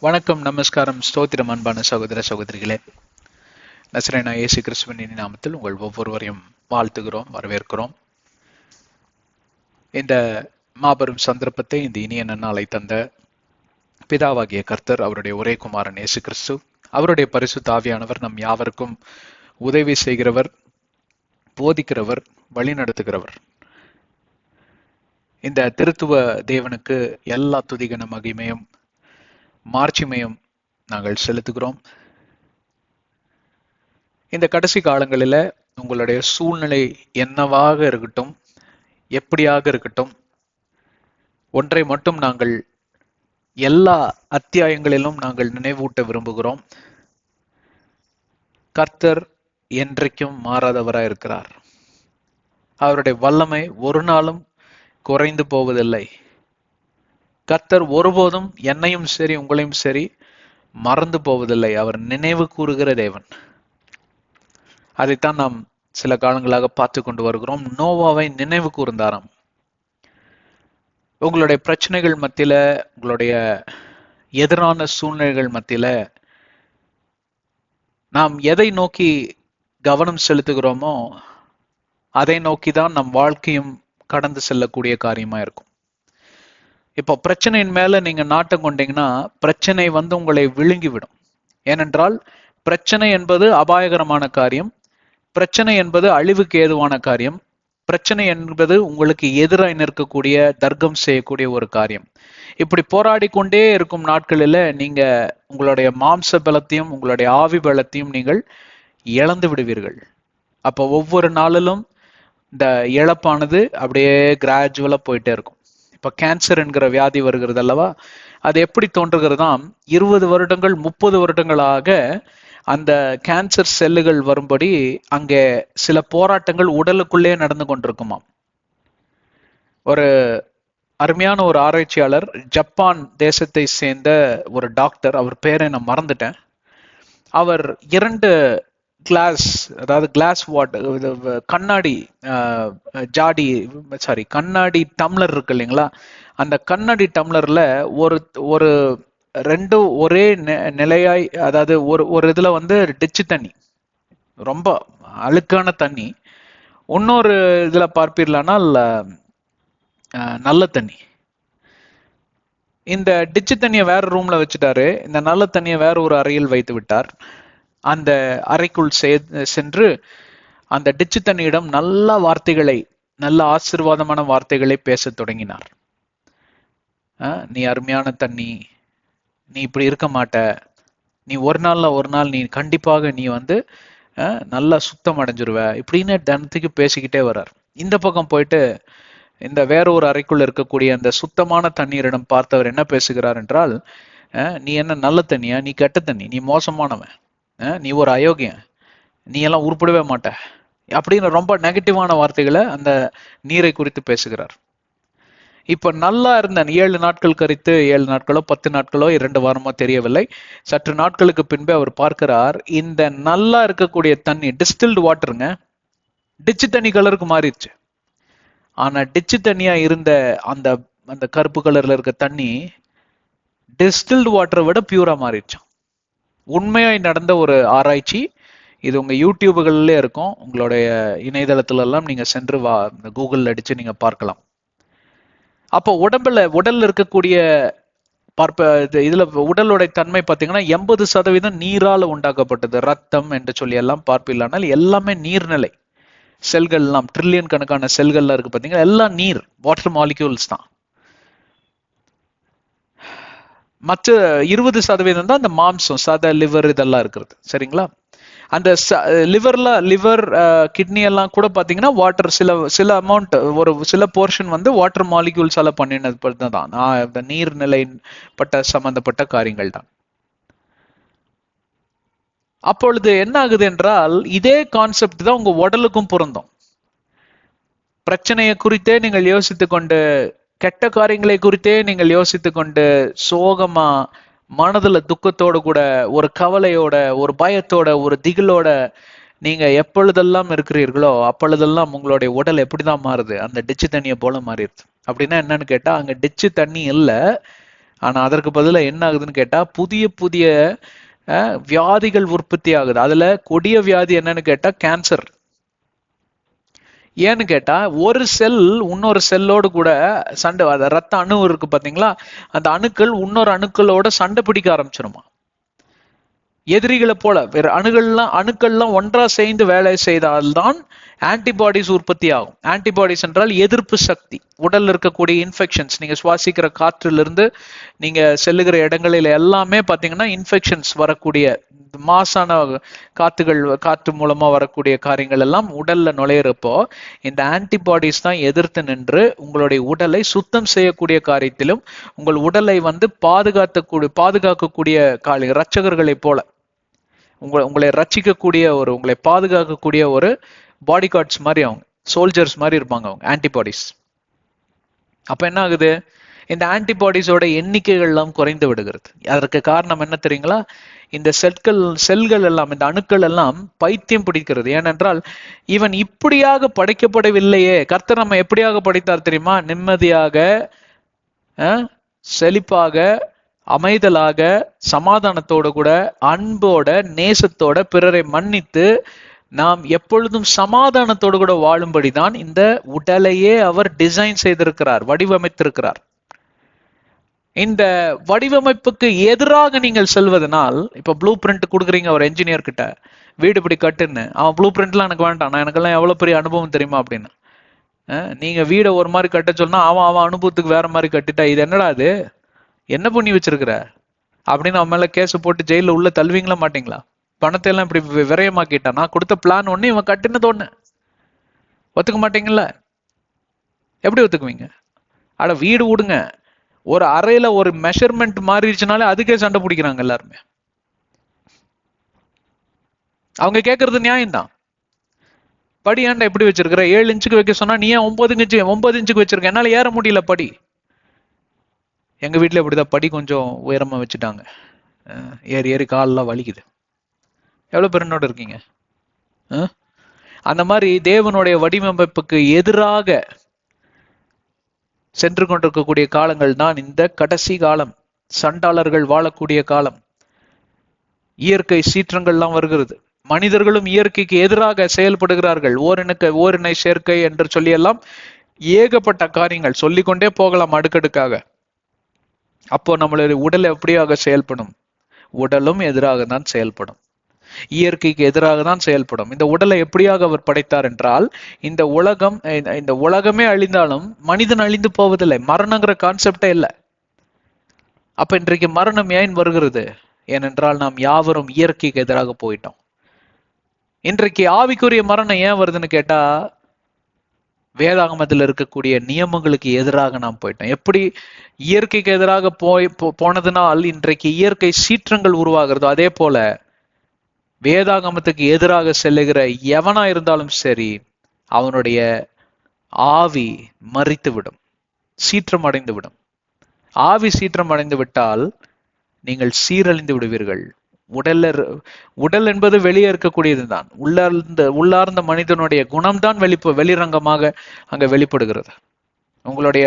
வணக்கம், நமஸ்காரம், ஸ்தோத்திரம். அன்பான சகோதர சகோதரிகளே, நசரேனா இயேசு கிறிஸ்துவின் நாமத்தில் உங்கள் ஒவ்வொருவரையும் வாழ்த்துகிறோம், வரவேற்கிறோம். இந்த மாபெரும் சந்தர்ப்பத்தை, இந்த இனிய நன்னாளை தந்த பிதாவாகிய கர்த்தர், அவருடைய ஒரே குமாரன் இயேசு கிறிஸ்து, அவருடைய பரிசுத்த ஆவியானவர் நம் யாவருக்கும் உதவி செய்கிறவர், போதிக்கிறவர், வழி நடத்துகிறவர். இந்த திருத்துவ தேவனுக்கு எல்லா துதிகன மகிமையும் மாட்சிமையும் நாங்கள் செலுத்துகிறோம். இந்த கடைசி காலங்களில் உங்களுடைய சூழ்நிலை என்னவாக இருக்கட்டும், எப்படியாக இருக்கட்டும், ஒன்றை மட்டும் நாங்கள் எல்லா அத்தியாயங்களிலும் நாங்கள் நினைவூட்ட விரும்புகிறோம். கர்த்தர் என்றைக்கும் மாறாதவராய் இருக்கிறார். அவருடைய வல்லமை ஒரு நாளும் குறைந்து போவதில்லை. கர்த்தர் ஒருபோதும் என்னையும் சரி உங்களையும் சரி மறந்து போவதில்லை. அவர் நினைவு கூறுகிற தேவன். அதைத்தான் நாம் சில காலங்களாக பார்த்து கொண்டு வருகிறோம். நோவாவை நினைவு கூர்ந்தாராம். உங்களுடைய பிரச்சனைகள் மத்தியில, உங்களுடைய எதிரான சூழ்நிலைகள் மத்தியில நாம் எதை நோக்கி கவனம் செலுத்துகிறோமோ அதை நோக்கிதான் நம் வாழ்க்கையும் கடந்து செல்லக்கூடிய காரியமா இருக்கும். இப்போ பிரச்சனையின் மேல நீங்க நாட்டம் கொண்டீங்கன்னா பிரச்சனை உங்களை விழுங்கிவிடும். ஏனென்றால் பிரச்சனை என்பது அபாயகரமான காரியம். பிரச்சனை என்பது அழிவுக்கு ஏதுவான காரியம். பிரச்சனை என்பது உங்களுக்கு எதிராக நிற்கக்கூடிய, தர்க்கம் செய்யக்கூடிய ஒரு காரியம். இப்படி போராடி கொண்டே இருக்கும் நாட்களில் நீங்க உங்களுடைய மாம்ச பலத்தையும் உங்களுடைய ஆவி பலத்தையும் நீங்கள் இழந்து விடுவீர்கள். அப்போ ஒவ்வொரு நாளிலும் இந்த இழப்பானது அப்படியே கிராஜுவலா போயிட்டே இருக்கும். இப்ப கேன்சர் என்கிற வியாதி வருகிறது அல்லவா? அது எப்படி தோன்றுகிறதாம், 20 வருடங்கள் 30 வருடங்களாக அந்த கேன்சர் செல்லுகள் வரும்படி அங்கே சில போராட்டங்கள் உடலுக்குள்ளே நடந்து கொண்டிருக்குமாம். ஒரு அருமையான ஒரு ஆராய்ச்சியாளர், ஜப்பான் தேசத்தை சேர்ந்த ஒரு டாக்டர், அவர் பேரை நான் மறந்துட்டேன். அவர் 2 கிளாஸ், அதாவது கிளாஸ் வாட்டர், கண்ணாடி ஜாடி, கண்ணாடி டம்ளர் இருக்கு இல்லைங்களா, அந்த கண்ணாடி டம்ளர்ல ஒரு ஒரு 2 ஒரே நிலையாய், அதாவது ஒரு இதுல டிச்சு தண்ணி, ரொம்ப அழுக்கான தண்ணி, இன்னொரு இதுல பார்ப்பீர்களானால் நல்ல தண்ணி. இந்த டிச்சு தண்ணியை வேற ரூம்ல வச்சுட்டாரு, இந்த நல்ல தண்ணியை வேற ஒரு அறையில் வைத்து விட்டார். அந்த அறைக்குள் சென்று அந்த டிச்சு தண்ணியிடம் நல்ல வார்த்தைகளை, நல்ல ஆசீர்வாதமான வார்த்தைகளை பேச தொடங்கினார். நீ அருமையான தண்ணி, நீ இப்படி இருக்க மாட்ட, நீ ஒரு நாள் நீ கண்டிப்பாக நீ நல்லா சுத்தம் அடைஞ்சிருவ, இப்படின்னு தினத்துக்கு பேசிக்கிட்டே வர்றார். இந்த பக்கம் போயிட்டு இந்த வேற ஒரு அறைக்குள்ள இருக்கக்கூடிய அந்த சுத்தமான தண்ணீரிடம் பார்த்தவர் என்ன பேசுகிறார் என்றால், நீ என்ன நல்ல தண்ணியா, நீ கெட்ட தண்ணி, நீ மோசமானவன், நீ ஒரு அயோக்கியன், நீ எல்லாம் உருப்படவே மாட்ட, அப்படின்னு ரொம்ப நெகட்டிவான வார்த்தைகளை அந்த நீரை குறித்து பேசுகிறார். இப்ப நல்லா இருந்த 7 நாட்கள் கழித்து, 7 நாட்களோ 10 நாட்களோ 2 வாரமோ தெரியவில்லை, சற்று நாட்களுக்கு பின்பு அவர் பார்க்கிறார், இந்த நல்லா இருக்கக்கூடிய தண்ணி டிஸ்டில்டு வாட்டருங்க, டிச்சு தண்ணி கலருக்கு மாறிடுச்சு. ஆனா டிச்சு தண்ணியா இருந்த அந்த அந்த கருப்பு கலர்ல இருக்க தண்ணி டிஸ்டில்டு வாட்டரை விட பியூரா மாறிடுச்சான். உண்மையாய் நடந்த ஒரு ஆராய்ச்சி இது. உங்க யூடியூபுகள்ல இருக்கும், உங்களுடைய இணையதளத்துல எல்லாம் நீங்க சென்று கூகுள் அடிச்சு நீங்க பார்க்கலாம். அப்போ உடல்ல இருக்கக்கூடிய இதுல உடலுடைய தன்மை பார்த்தீங்கன்னா 80% நீரால உண்டாக்கப்பட்டது. ரத்தம் என்று சொல்லி எல்லாம் பார்ப்பில்லானால் எல்லாமே நீர்நிலை செல்கள் எல்லாம், ட்ரில்லியன் கணக்கான செல்கள்லாம் இருக்கு பார்த்தீங்கன்னா, எல்லாம் நீர், வாட்டர் மாலிக்யூல்ஸ் தான். மற்ற 20% தான் அந்த மாம்சம், சதை, லிவர் இதெல்லாம் இருக்கிறது. சரிங்களா? அந்த லிவர் கிட்னி எல்லாம் கூட பாத்தீங்கன்னா வாட்டர், சில அமௌண்ட், ஒரு சில போர்ஷன் வாட்டர் மாலிக்யூல்ஸால பண்ணினது தான், நீர்நிலைப்பட்ட சம்பந்தப்பட்ட காரியங்கள் தான். அப்பொழுது என்ன ஆகுது என்றால், இதே கான்செப்ட் தான் உங்க உடலுக்கும் பொருந்தும். பிரச்சனையை குறித்தே நீங்கள் யோசித்து கொண்டு, கெட்ட காரியங்களை குறித்தே நீங்கள் யோசித்து கொண்டு, சோகமா, மனதுல துக்கத்தோடு கூட, ஒரு கவலையோட, ஒரு பயத்தோட, ஒரு திகிலோட நீங்க எப்பொழுதெல்லாம் இருக்கிறீர்களோ அப்பொழுதெல்லாம் உங்களுடைய உடல் எப்படிதான் மாறுது, அந்த டிச்சு தண்ணியை போல மாறிடுது. அப்படின்னா என்னன்னு கேட்டா, அங்க டிச்சு தண்ணி இல்லை, ஆனா அதற்கு பதிலா என்ன ஆகுதுன்னு கேட்டா புதிய புதிய வியாதிகள் உற்பத்தி ஆகுது. அதுல கொடிய வியாதி என்னன்னு கேட்டா கேன்சர். ஏன்னு கேட்டா ஒரு செல் இன்னொரு செல்லோடு கூட சண்டை, ரத்த அணு இருக்கு பாத்தீங்களா, அந்த அணுக்கள் இன்னொரு அணுக்களோட சண்டை பிடிக்க ஆரம்பிச்சிருமா. எதிரிகளை போல வேற அணுக்கள்லாம் ஒன்றா சேர்ந்து வேலை செய்தால்தான் ஆன்டிபாடிஸ் உற்பத்தி ஆகும். ஆன்டிபாடிஸ் என்றால் எதிர்ப்பு சக்தி. உடல்ல இருக்கக்கூடிய இன்ஃபெக்ஷன்ஸ், நீங்க சுவாசிக்கிற காற்றிலிருந்து நீங்க செல்லுகிற இடங்களில் எல்லாமே பாத்தீங்கன்னா இன்ஃபெக்ஷன்ஸ் வரக்கூடிய மாசான காற்று மூலமா வரக்கூடிய காரியங்கள் எல்லாம் உடல்ல நுழையிறப்போ இந்த ஆன்டிபாடிஸ் தான் எதிர்த்து நின்று உங்களுடைய உடலை சுத்தம் செய்யக்கூடிய காரியத்திலும் உங்கள் உடலை பாதுகாக்கக்கூடிய இரட்சகர்களை போல உங்களை ரட்சிக்கக்கூடிய உங்களை பாதுகாக்கக்கூடிய ஒரு பாடி கார்ட்ஸ் மாதிரி, அவங்க சோல்ஜர்ஸ் மாதிரி இருப்பாங்க அவங்க ஆன்டிபாடிஸ். அப்ப என்ன ஆகுது, இந்த ஆன்டிபாடிஸோட எண்ணிக்கைகள் எல்லாம் குறைந்து விடுகிறது. அதற்கு காரணம் என்ன தெரியுங்களா, இந்த செல்கள் எல்லாம், இந்த அணுக்கள் எல்லாம் பைத்தியம் பிடிக்கிறது. ஏனென்றால் இவன் இப்படியாக படைக்கப்படவில்லையே. கர்த்தர் நம்ம எப்படியாக படைத்தார் தெரியுமா, நிம்மதியாக, செழிப்பாக, அமைதலாக, சமாதானத்தோடு கூட, அன்போட, நேசத்தோட, பிறரை மன்னித்து நாம் எப்பொழுதும் சமாதானத்தோடு கூட வாழும்படிதான் இந்த உடலையே அவர் டிசைன் செய்திருக்கிறார், வடிவமைத்திருக்கிறார். இந்த வடிவமைப்புக்கு எதிராக நீங்கள் செல்வதனால், இப்ப ப்ளூ பிரிண்ட் கொடுக்குறீங்க ஒரு என்ஜினியர் கிட்ட, வீடு இப்படி கட்டுன்னு, அவன் ப்ளூ பிரிண்ட்லாம் எனக்கு வேண்டாம், நான் எனக்கெல்லாம் எவ்வளவு பெரிய அனுபவம் தெரியுமா அப்படின்னு நீங்க வீடை ஒரு மாதிரி கட்ட சொன்னா அவன் அனுபவத்துக்கு வேற மாதிரி கட்டிட்டா இது என்னடா அது, என்ன பண்ணி வச்சிருக்கிற அப்படின்னு அவன் மேல கேஸ் போட்டு ஜெயில உள்ள தள்ளுவீங்களா மாட்டீங்களா? பணத்தை எல்லாம் இப்படி விரயமாக்கிட்டான், நான் கொடுத்த பிளான் ஒண்ணு, இவன் கட்டினது ஒண்ணு, ஒத்துக்க மாட்டீங்கல்ல? எப்படி ஒத்துக்குவீங்க? ஆனா வீடு விடுங்க, ஒரு அறையில ஒரு மெஷர்மெண்ட் மாறிடுச்சுனாலே அதுக்கே சண்டை பிடிக்கிறாங்க எல்லாருமே. அவங்க கேட்கறது நியாயம்தான். படி ஏன்டா எப்படி வச்சிருக்கிற, 7 இன்ச்சுக்கு வைக்க சொன்னா நீ ஏன் 9 இன்ச்சுக்கு வச்சிருக்க, என்னால ஏற முடியல படி. எங்க வீட்டுல இப்படிதான் படி கொஞ்சம் உயரமா வச்சுட்டாங்க, ஏறி ஏறி காலெல்லாம் வலிக்குது. எவ்வளவு பேருனோட இருக்கீங்க? அந்த மாதிரி தேவனுடைய வடிவமைப்புக்கு எதிராக சென்று கொண்டிருக்கக்கூடிய காலங்கள் தான் இந்த கடைசி காலம், சண்டாளர்கள் வாழக்கூடிய காலம். இயற்கை சீற்றங்கள்லாம் வருகிறது, மனிதர்களும் இயற்கைக்கு எதிராக செயல்படுகிறார்கள். ஓரினை சேர்க்கை என்று சொல்லி எல்லாம் ஏகப்பட்ட காரியங்கள் சொல்லிக்கொண்டே போகலாம் அடுக்கடுக்காக. அப்போ நம்மளுடைய உடல் எப்படியாக செயல்படும், உடலும் எதிராக தான் செயல்படும், இயற்கைக்கு எதிராக தான் செயல்படும். இந்த உடலை எப்படியாக அவர் படைத்தார் என்றால், இந்த உலகமே அழிந்தாலும் மனிதன் அழிந்து போவதில்லை, மரணங்கிற கான்செப்டே இல்லை. அப்ப இன்றைக்கு மரணம் ஏன் வருகிறது, ஏனென்றால் நாம் யாவரும் இயற்கைக்கு எதிராக போயிட்டோம். இன்றைக்கு ஆவிக்குரிய மரணம் ஏன் வருதுன்னு கேட்டா, வேதாகமத்தில் இருக்கக்கூடிய நியமங்களுக்கு எதிராக நாம் போயிட்டோம். எப்படி இயற்கைக்கு எதிராக போனதுனால் இன்றைக்கு இயற்கை சீற்றங்கள் உருவாகிறதோ, அதே போல வேதாகமத்துக்கு எதிராக செல்லுகிற எவனா இருந்தாலும் சரி, அவனுடைய ஆவி மரித்து விடும், சீற்றம் அடைந்து விடும். ஆவி சீற்றம் அடைந்து விட்டால் நீங்கள் சீரழிந்து விடுவீர்கள். உடல் என்பது வெளியே இருக்கக்கூடியதுதான். உள்ளார்ந்த மனிதனுடைய குணம்தான் வெளிரங்கமாக அங்க வெளிப்படுகிறது. உங்களுடைய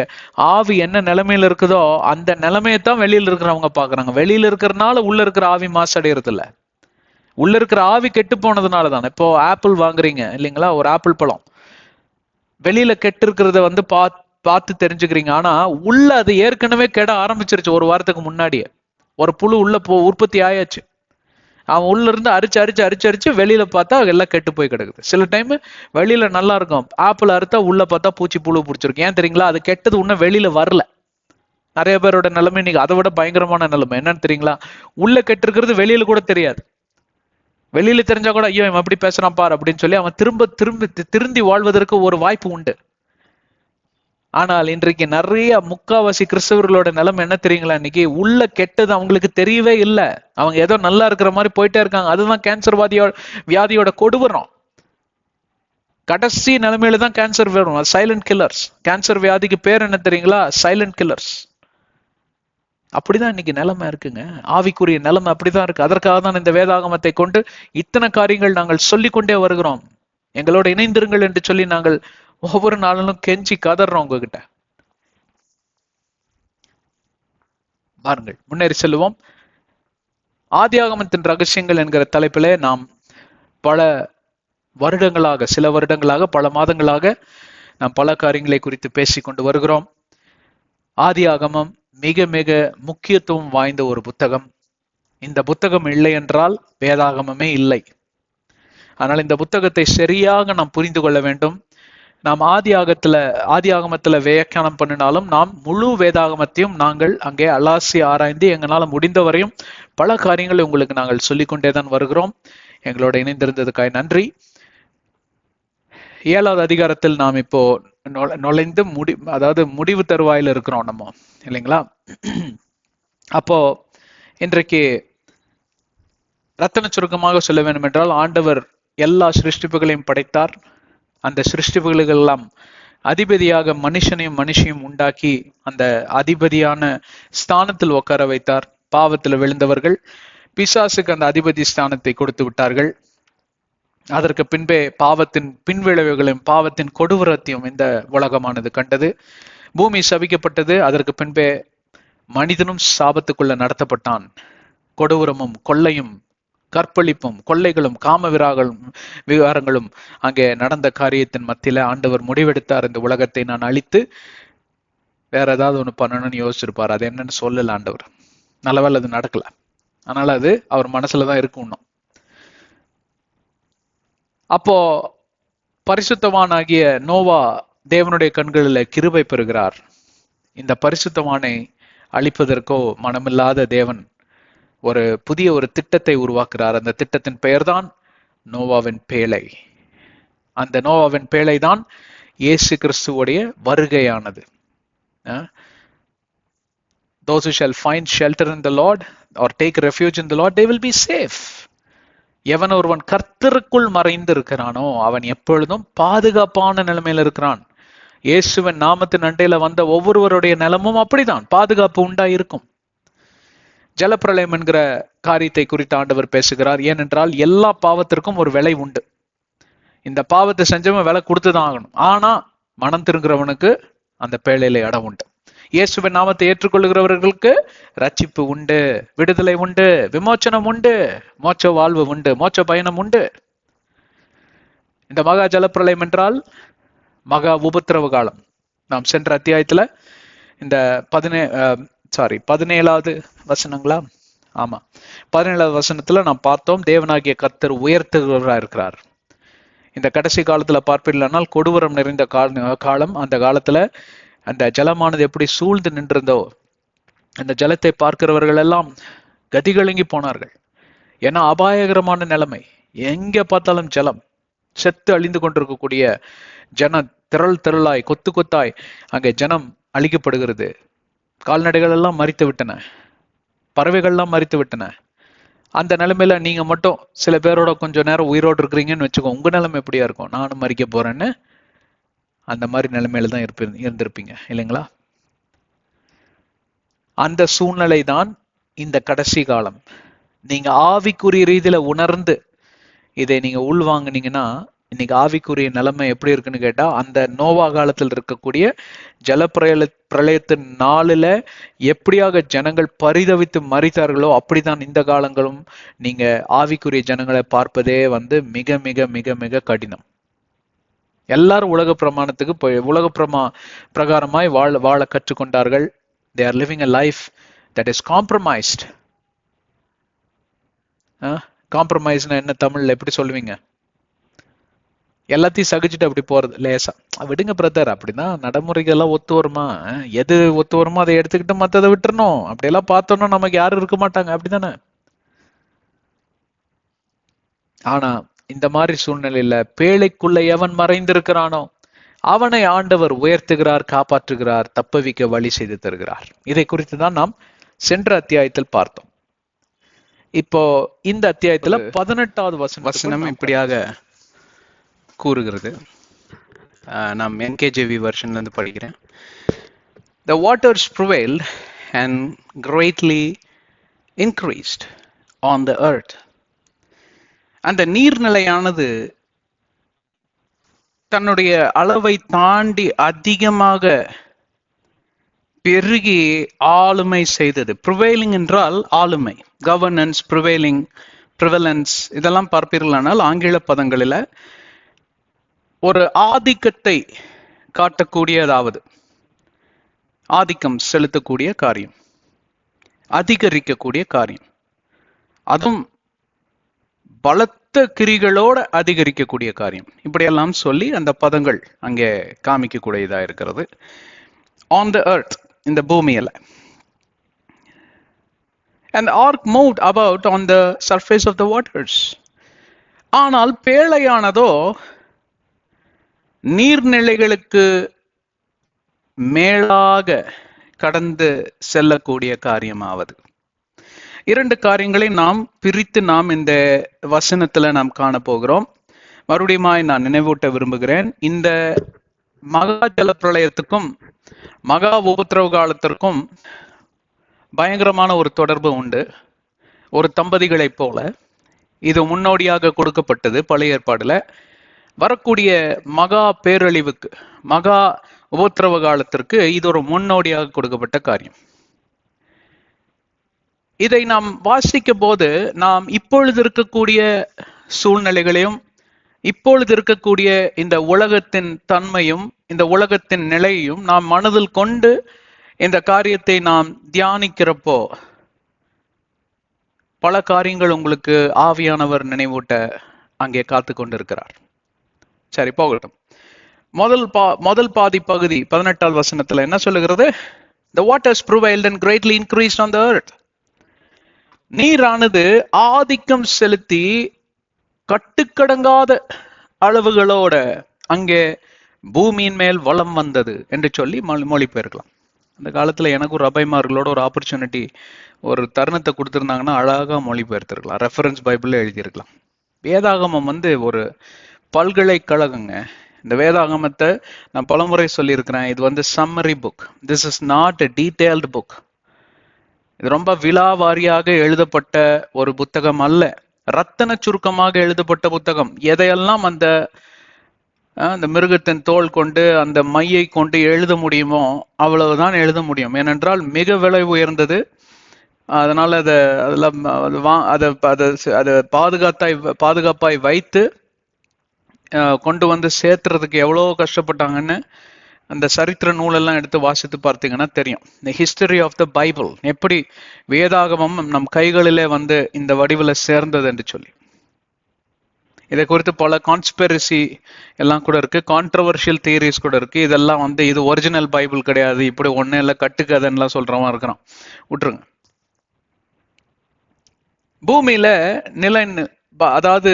ஆவி என்ன நிலைமையில இருக்குதோ அந்த நிலைமையத்தான் வெளியில இருக்கிறவங்க பாக்குறாங்க. வெளியில இருக்கிறதுனால உள்ள இருக்கிற ஆவி மாசடைகிறது இல்ல, உள்ள இருக்கிற ஆவி கெட்டு போனதுனாலதான். இப்போ ஆப்பிள் வாங்குறீங்க இல்லைங்களா, ஒரு ஆப்பிள் பழம் வெளியில கெட்டு இருக்கிறத பார்த்து தெரிஞ்சுக்கிறீங்க. ஆனா உள்ள அது ஏற்கனவே கெட ஆரம்பிச்சிருச்சு. ஒரு வாரத்துக்கு முன்னாடியே ஒரு புழு உள்ள உற்பத்தி ஆயாச்சு. அவன் உள்ள இருந்து அரிச்சு வெளியில பார்த்தா எல்லாம் கெட்டு போய் கிடக்குது. சில டைம் வெளியில நல்லா இருக்கும், ஆப்பிள் அறுத்தா உள்ள பார்த்தா பூச்சி புழு பிடிச்சிருக்கு. ஏன் தெரியுங்களா, அது கெட்டது இன்னும் வெளியில வரல. நிறைய பேரோட நிலைமை இன்னைக்கு அதை விட பயங்கரமான நிலைமை. என்னன்னு தெரியுங்களா, உள்ள கெட்டு இருக்கிறது வெளியில கூட தெரியாது. வெளியில தெரிஞ்சா கூட ஐயோ இவன் அப்படி பேசுறான் பார் அப்படின்னு சொல்லி அவன் திருந்தி வாழ்வதற்கு ஒரு வாய்ப்பு உண்டு. ஆனால் இன்றைக்கு நிறைய முக்காவாசி கிறிஸ்தவர்களோட நிலைமை என்ன தெரியுங்களா, இன்னைக்கு உள்ள கெட்டது அவங்களுக்கு தெரியவே இல்லை. அவங்க ஏதோ நல்லா இருக்கிற மாதிரி போயிட்டே இருக்காங்க. அதுதான் கேன்சர் வியாதியோட கொடுவரம். கடைசி நிலைமையில தான் கேன்சர் வரும். Silent killers. கேன்சர் வியாதிக்கு பேர் என்ன தெரியுங்களா, சைலண்ட் கில்லர்ஸ். அப்படிதான் இன்னைக்கு நிலைமை இருக்குங்க. ஆவிக்குரிய நிலைமை அப்படிதான் இருக்கு. அதற்காக தான் இந்த வேதாகமத்தை கொண்டு இத்தனை காரியங்கள் நாங்கள் சொல்லிக்கொண்டே வருகிறோம். எங்களோட இணைந்திருங்கள் என்று சொல்லி நாங்கள் ஒவ்வொரு நாளும் கெஞ்சி கதறோம் உங்ககிட்ட. பாருங்கள், முன்னேறி செல்லுவோம். ஆதியாகமத்தின் ரகசியங்கள் என்கிற தலைப்பிலே நாம் பல வருடங்களாக, சில வருடங்களாக, பல மாதங்களாக நாம் பல காரியங்களை குறித்து பேசிக்கொண்டு வருகிறோம். ஆதியாகமம் மிக மிக முக்கியத்துவம் வாய்ந்த ஒரு புத்தகம். இந்த புத்தகம் இல்லை என்றால் வேதாகமமே இல்லை. ஆனால் இந்த புத்தகத்தை சரியாக நாம் புரிந்து கொள்ள வேண்டும். நாம் ஆதியாகமத்துல வியாக்கியானம் பண்ணினாலும் நாம் முழு வேதாகமத்தையும் நாங்கள் அங்கே அலாசி ஆராய்ந்து எங்களால் முடிந்தவரையும் பல காரியங்களை உங்களுக்கு நாங்கள் சொல்லிக்கொண்டேதான் வருகிறோம். எங்களோட இணைந்திருந்ததுக்காய் நன்றி. 7வது அதிகாரத்தில் நாம் இப்போ நுழைந்து அதாவது முடிவு தருவாயில் இருக்கிறோம் நம்ம, இல்லைங்களா? அப்போ இன்றைக்கு ரத்தன சுருக்கமாக சொல்ல வேண்டும் என்றால், ஆண்டவர் எல்லா சிருஷ்டிப்புகளையும் படைத்தார். அந்த சிருஷ்டிப்புகளெல்லாம் அதிபதியாக மனுஷனையும் மனுஷியும் உண்டாக்கி அந்த அதிபதியான ஸ்தானத்தில் உட்கார வைத்தார். பாவத்தில் விழுந்தவர்கள் பிசாசுக்கு அந்த அதிபதி ஸ்தானத்தை கொடுத்து விட்டார்கள். அதற்கு பின்பே பாவத்தின் பின்விளைவுகளையும் பாவத்தின் கொடூரத்தையும் இந்த உலகமானது கண்டது. பூமி சபிக்கப்பட்டது. அதற்கு பின்பே மனிதனும் சாபத்துக்குள்ள நடத்தப்பட்டான். கொடூரமும் கொள்ளையும் கற்பழிப்பும் கொள்ளைகளும் காம விகாரங்களும் அங்கே நடந்த காரியத்தின் மத்தியில ஆண்டவர் முடிவெடுத்தார், இந்த உலகத்தை நான் அழித்து வேற ஏதாவது ஒண்ணு பண்ணணும்னு யோசிச்சிருப்பார். அது என்னன்னு சொல்லல ஆண்டவர். நல்லவேளை அது நடக்கல. அதனால அது அவர் மனசுலதான் இருக்கும் இன்னும். அப்போ பரிசுத்தவானாகிய நோவா தேவனுடைய கண்களில் கிருபை பெறுகிறார். இந்த பரிசுத்தவானை அழிப்பதற்கோ மனமில்லாத தேவன் ஒரு புதிய ஒரு திட்டத்தை உருவாக்குறார். அந்த திட்டத்தின் பெயர்தான் நோவாவின் பேழை. அந்த நோவாவின் பேழை தான் இயேசு கிறிஸ்துவோடைய வருகையானது. Those who shall find shelter in the Lord or take refuge in the Lord, they will be safe. எவன் ஒருவன் கர்த்தருக்குள் மறைந்து இருக்கிறானோ அவன் எப்பொழுதும் பாதுகாப்பான நிலைமையில இருக்கிறான். இயேசுவின் நாமத்தின் அண்டையில வந்த ஒவ்வொருவருடைய நிலமும் அப்படிதான், பாதுகாப்பு உண்டா இருக்கும். ஜலப்பிரளயம் என்கிற காரியத்தை குறித்து ஆண்டவர் பேசுகிறார். ஏனென்றால் எல்லா பாவத்திற்கும் ஒரு விலை உண்டு. இந்த பாவத்தை செஞ்சவன் விலை கொடுத்துதான் ஆகணும். ஆனா மனம் திருங்குறவனுக்கு அந்த பேழையில இடம் உண்டு. இயேசுவின் நாமத்தை ஏற்றுக்கொள்ளுகிறவர்களுக்கு ரட்சிப்பு உண்டு, விடுதலை உண்டு, விமோச்சனம் உண்டு, மோட்ச வாழ்வு உண்டு, மோட்ச பயணம் உண்டு. இந்த மகா ஜலப்பிரளயம் என்றால் மகா உபத்திரவ காலம். நாம் சென்ற அத்தியாயத்துல இந்த 17வது வசனங்களா? ஆமா, 17வது வசனத்துல நாம் பார்த்தோம், தேவனாகிய கர்த்தர் உயர்த்துகிறவராக இருக்கிறார். இந்த கடைசி காலத்துல பார்ப்பீர்களானால் கொடூரம் நிறைந்த காலம். அந்த காலத்துல அந்த ஜலமானது எப்படி சூழ்ந்து நின்றிருந்தோ, அந்த ஜலத்தை பார்க்கிறவர்கள் எல்லாம் கதிகலங்கி போனார்கள். ஏன்னா அபாயகரமான நிலைமை, எங்க பார்த்தாலும் ஜலம், செத்து அழிந்து கொண்டிருக்கக்கூடிய ஜன திரளாய் கொத்து கொத்தாய் அங்கே ஜனம் அழிக்கப்படுகிறது. கால்நடைகள் எல்லாம் மரித்து விட்டன, பறவைகள்லாம் மரித்து விட்டன. அந்த நிலைமையில நீங்க மட்டும் சில பேரோட கொஞ்சம் நேரம் உயிரோடு இருக்கிறீங்கன்னு வச்சுக்கோ, உங்க நிலைமை எப்படியா இருக்கும்? நானும் மறிக்க போறேன்னு அந்த மாதிரி நிலைமையில தான் இருந்திருப்பீங்க, இல்லைங்களா? அந்த சூழ்நிலை தான் இந்த கடைசி காலம். நீங்க ஆவிக்குரிய ரீதியில உணர்ந்து இதை நீங்க உள்வாங்கினீங்கன்னா, இன்னைக்கு ஆவிக்குரிய நிலைமை எப்படி இருக்குன்னு கேட்டா, அந்த நோவா காலத்தில் இருக்கக்கூடிய பிரளயத்தின் நாளில எப்படியாக ஜனங்கள் பரிதவித்து மறித்தார்களோ அப்படிதான் இந்த காலங்களும் நீங்க ஆவிக்குரிய ஜனங்களை பார்ப்பதே மிக மிக மிக மிக கடினம். எல்லாரும் உலக பிரமாணத்துக்கு உலக பிரகாரமாய் வாழ கற்றுக்கொண்டார்கள். They are living a life that is compromised. காம்ப்ரமைஸ்னா என்ன தமிழ்ல எப்படி சொல்லுவீங்க? எல்லாத்தையும் சகிச்சுட்டு அப்படி போறது லேசா. விடுங்க பிரதர், அப்படிதான் நடைமுறைகள் எல்லாம் ஒத்து வருமா? எது ஒத்து வருமோ அதை எடுத்துக்கிட்டு மத்ததை விட்டுறணும். அப்படியெல்லாம் பார்த்தோம்னா நமக்கு யாரும் இருக்க மாட்டாங்க, அப்படிதானே? ஆனா இந்த மாதிரி சூழ்நிலையில பேழைக்குள்ள எவன் மறைந்திருக்கிறானோ அவனை ஆண்டவர் உயர்த்துகிறார், காப்பாற்றுகிறார், தப்பவிக்க வழி செய்து தருகிறார். இதை குறித்து தான் நாம் சென்ற அத்தியாயத்தில் பார்த்தோம். இப்போ இந்த அத்தியாயத்துல 18வது வசனம் இப்படியாக கூறுகிறது. நாம் NKJV வெர்ஷன்ல இருந்து படிக்கிறேன். The waters prevailed and greatly increased on the earth. அந்த நீர்நிலையானது தன்னுடைய அளவை தாண்டி அதிகமாக பெருகி ஆளுமை செய்தது. ப்ரிவைலிங் என்றால் ஆளுமை, கவர்னன்ஸ், ப்ரிவைலிங், ப்ரிவலன்ஸ் இதெல்லாம் பார்ப்பீர்களானால் ஆங்கில பதங்களில் ஒரு ஆதிக்கத்தை காட்டக்கூடியதாவது, ஆதிக்கம் செலுத்தக்கூடிய காரியம், அதிகரிக்கக்கூடிய காரியம், அதுவும் பலத்த கிரிகளோட அதிகரிக்கக்கூடிய காரியம், இப்படியெல்லாம் சொல்லி அந்த பதங்கள் அங்கே காமிக்கக்கூடியதா இருக்கிறது. ஆன் த எர்த், இந்த பூமியில. And the ark moved about on the surface of the waters. ஆனால் பேழையானதோ நீர்நிலைகளுக்கு மேலாக கடந்து செல்லக்கூடிய காரியமாவது. இரண்டு காரியங்களை நாம் பிரித்து நாம் இந்த வசனத்துல நாம் காண போகிறோம். மறுபடியும் நான் நினைவூட்ட விரும்புகிறேன், இந்த மகா ஜல பிரளயத்துக்கும் மகா உபத்திரவ காலத்திற்கும் பயங்கரமான ஒரு தொடர்பு உண்டு. ஒரு தம்பதிகளை போல இது முன்னோடியாக கொடுக்கப்பட்டது பழைய ஏற்பாடுல. வரக்கூடிய மகா பேரழிவுக்கு, மகா உபத்திரவ காலத்திற்கு இது ஒரு முன்னோடியாக கொடுக்கப்பட்ட காரியம். இதை நாம் வாசிக்கும் போது நாம் இப்பொழுது இருக்கக்கூடிய சூழ்நிலைகளையும் இப்பொழுது இருக்கக்கூடிய இந்த உலகத்தின் தன்மையும் இந்த உலகத்தின் நிலையையும் நாம் மனதில் கொண்டு இந்த காரியத்தை நாம் தியானிக்கிறப்போ பல காரியங்கள் உங்களுக்கு ஆவியானவர் நினைவூட்ட அங்கே காத்து கொண்டிருக்கிறார். சரி, போகட்டும். முதல் பாதி பகுதி 18ஆம் வசனத்துல என்ன சொல்லுகிறது? The waters prevailed and greatly increased on the earth. நீரானது ஆதிக்கம் செலுத்தி கட்டுக்கடங்காத அளவுகளோட அங்கே பூமியின் மேல் வளம் வந்தது என்று சொல்லி மொழிபெயர்க்கலாம். அந்த காலத்துல எனக்கும் ரபைமார்களோட ஒரு ஆப்பர்ச்சுனிட்டி, ஒரு தருணத்தை கொடுத்திருந்தாங்கன்னா அழகா மொழிபெயர்த்திருக்கலாம், ரெஃபரன்ஸ் பைபிள்ல எழுதியிருக்கலாம். வேதாகமம் ஒரு பல்கலைக்கழகங்க. இந்த வேதாகமத்தை நான் பலமுறை சொல்லியிருக்கிறேன், இது summary book. This is not a detailed book. இது ரொம்ப விலாவாரியாக எழுதப்பட்ட ஒரு புத்தகம் அல்ல, ரத்தன சுருக்கமாக எழுதப்பட்ட புத்தகம். எதையெல்லாம் அந்த மிருகத்தின் தோல் கொண்டு அந்த மையை கொண்டு எழுத முடியுமோ அவ்வளவுதான் எழுத முடியும். ஏனென்றால் மிக விலை உயர்ந்தது. அதனால அதை பாதுகாப்பாய் வைத்து கொண்டு வந்து சேர்த்துறதுக்கு எவ்வளோ கஷ்டப்பட்டாங்கன்னு அந்த சரித்திர நூலெல்லாம் எடுத்து வாசித்து பார்த்தீங்கன்னா தெரியும். இந்த ஹிஸ்டரி ஆஃப் த பைபிள், எப்படி வேதாகமம் நம் கைகளிலே இந்த வடிவில் சேர்ந்தது என்று சொல்லி. இதை குறித்து பல கான்ஸ்பிரசி எல்லாம் கூட இருக்கு, கான்ட்ரவர்ஷியல் தியரிஸ் கூட இருக்கு. இதெல்லாம் இது ஒரிஜினல் பைபிள் கிடையாது, இப்படி ஒன்னே இல்லை கட்டுக்கதைன்னா சொல்றவன் இருக்கிறான், விட்டுருங்க. பூமியில அதாவது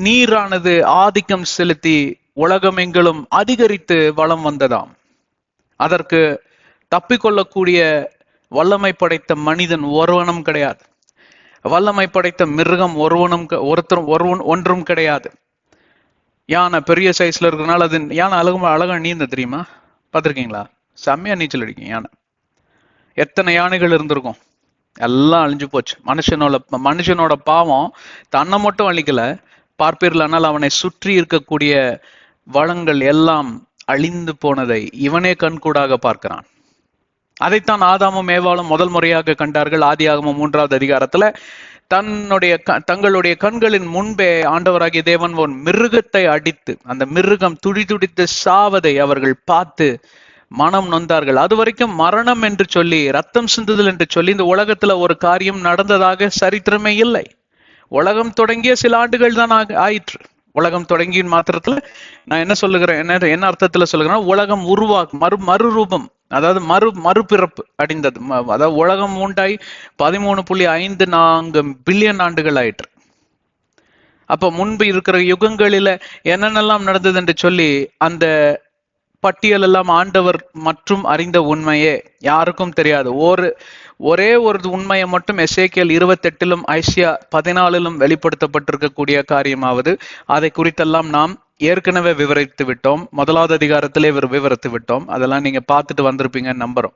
நீரானது ஆதிக்கம் செலுத்தி உலகமெங்கிலும் அதிகரித்து வளம் வந்ததாம். அதற்கு தப்பிக்கொள்ளக்கூடிய வல்லமை படைத்த மனிதன் ஒருவனும் கிடையாது, வல்லமை படைத்த மிருகம் ஒன்றும் கிடையாது. யானை பெரிய சைஸ்ல இருக்கிறதுனால அது யானை அழகா நீந்த தெரியுமா? பார்த்துருக்கீங்களா? செம்மையா நீச்சல் அடிக்கும் யானை. எத்தனை யானைகள் இருந்திருக்கும், எல்லாம் அழிஞ்சு போச்சு. மனுஷனோட பாவம் தன்னை மட்டும் அழிக்கல, பார்ப்பீர்களானால் அவனை சுற்றி இருக்கக்கூடிய வளங்கள் எல்லாம் அழிந்து போனதை இவனே கண்கூடாக பார்க்கிறான். அதைத்தான் ஆதாமும் ஏவாளும் முதல் முறையாக கண்டார்கள். ஆதியாகமம் 3ஆவது அதிகாரத்துல தங்களுடைய கண்களின் முன்பே ஆண்டவராகிய தேவன் ஒரு மிருகத்தை அடித்து அந்த மிருகம் துடித்து சாவதை அவர்கள் பார்த்து மனம் நொந்தார்கள். அது வரைக்கும் மரணம் என்று சொல்லி, ரத்தம் சிந்துதல் என்று சொல்லி இந்த உலகத்துல ஒரு காரியம் நடந்ததாக சரித்திரமே இல்லை. உலகம் தொடங்கிய சில ஆண்டுகள் தான் ஆயிற்று. உலகம் தொடங்கிய மாத்திரத்துல நான் என்ன சொல்லுகிறேன், என்ன அர்த்தத்துல சொல்லுகிறேன், உலகம் மறுரூபம், அதாவது மறுபிறப்பு அடைந்தது. அதாவது உலகம் உண்டாய் 13.54 பில்லியன் ஆண்டுகள் ஆயிற்று. அப்ப முன்பு இருக்கிற யுகங்களில என்னென்னலாம் நடந்தது என்று சொல்லி அந்த பட்டியல் எல்லாம் ஆண்டவர் மற்றும் அறிந்த உண்மையே, யாருக்கும் தெரியாது. ஒரே ஒரு உண்மையை மட்டும் எசேக்கியேல் 28 ஐசியா 14 வெளிப்படுத்தப்பட்டிருக்கக்கூடிய காரியமாவது, அதை குறித்தெல்லாம் நாம் ஏற்கனவே விவரித்து விட்டோம். 1ஆவது அதிகாரத்திலே விவரித்து விட்டோம். அதெல்லாம் நீங்க பார்த்துட்டு வந்திருப்பீங்க நம்புறோம்.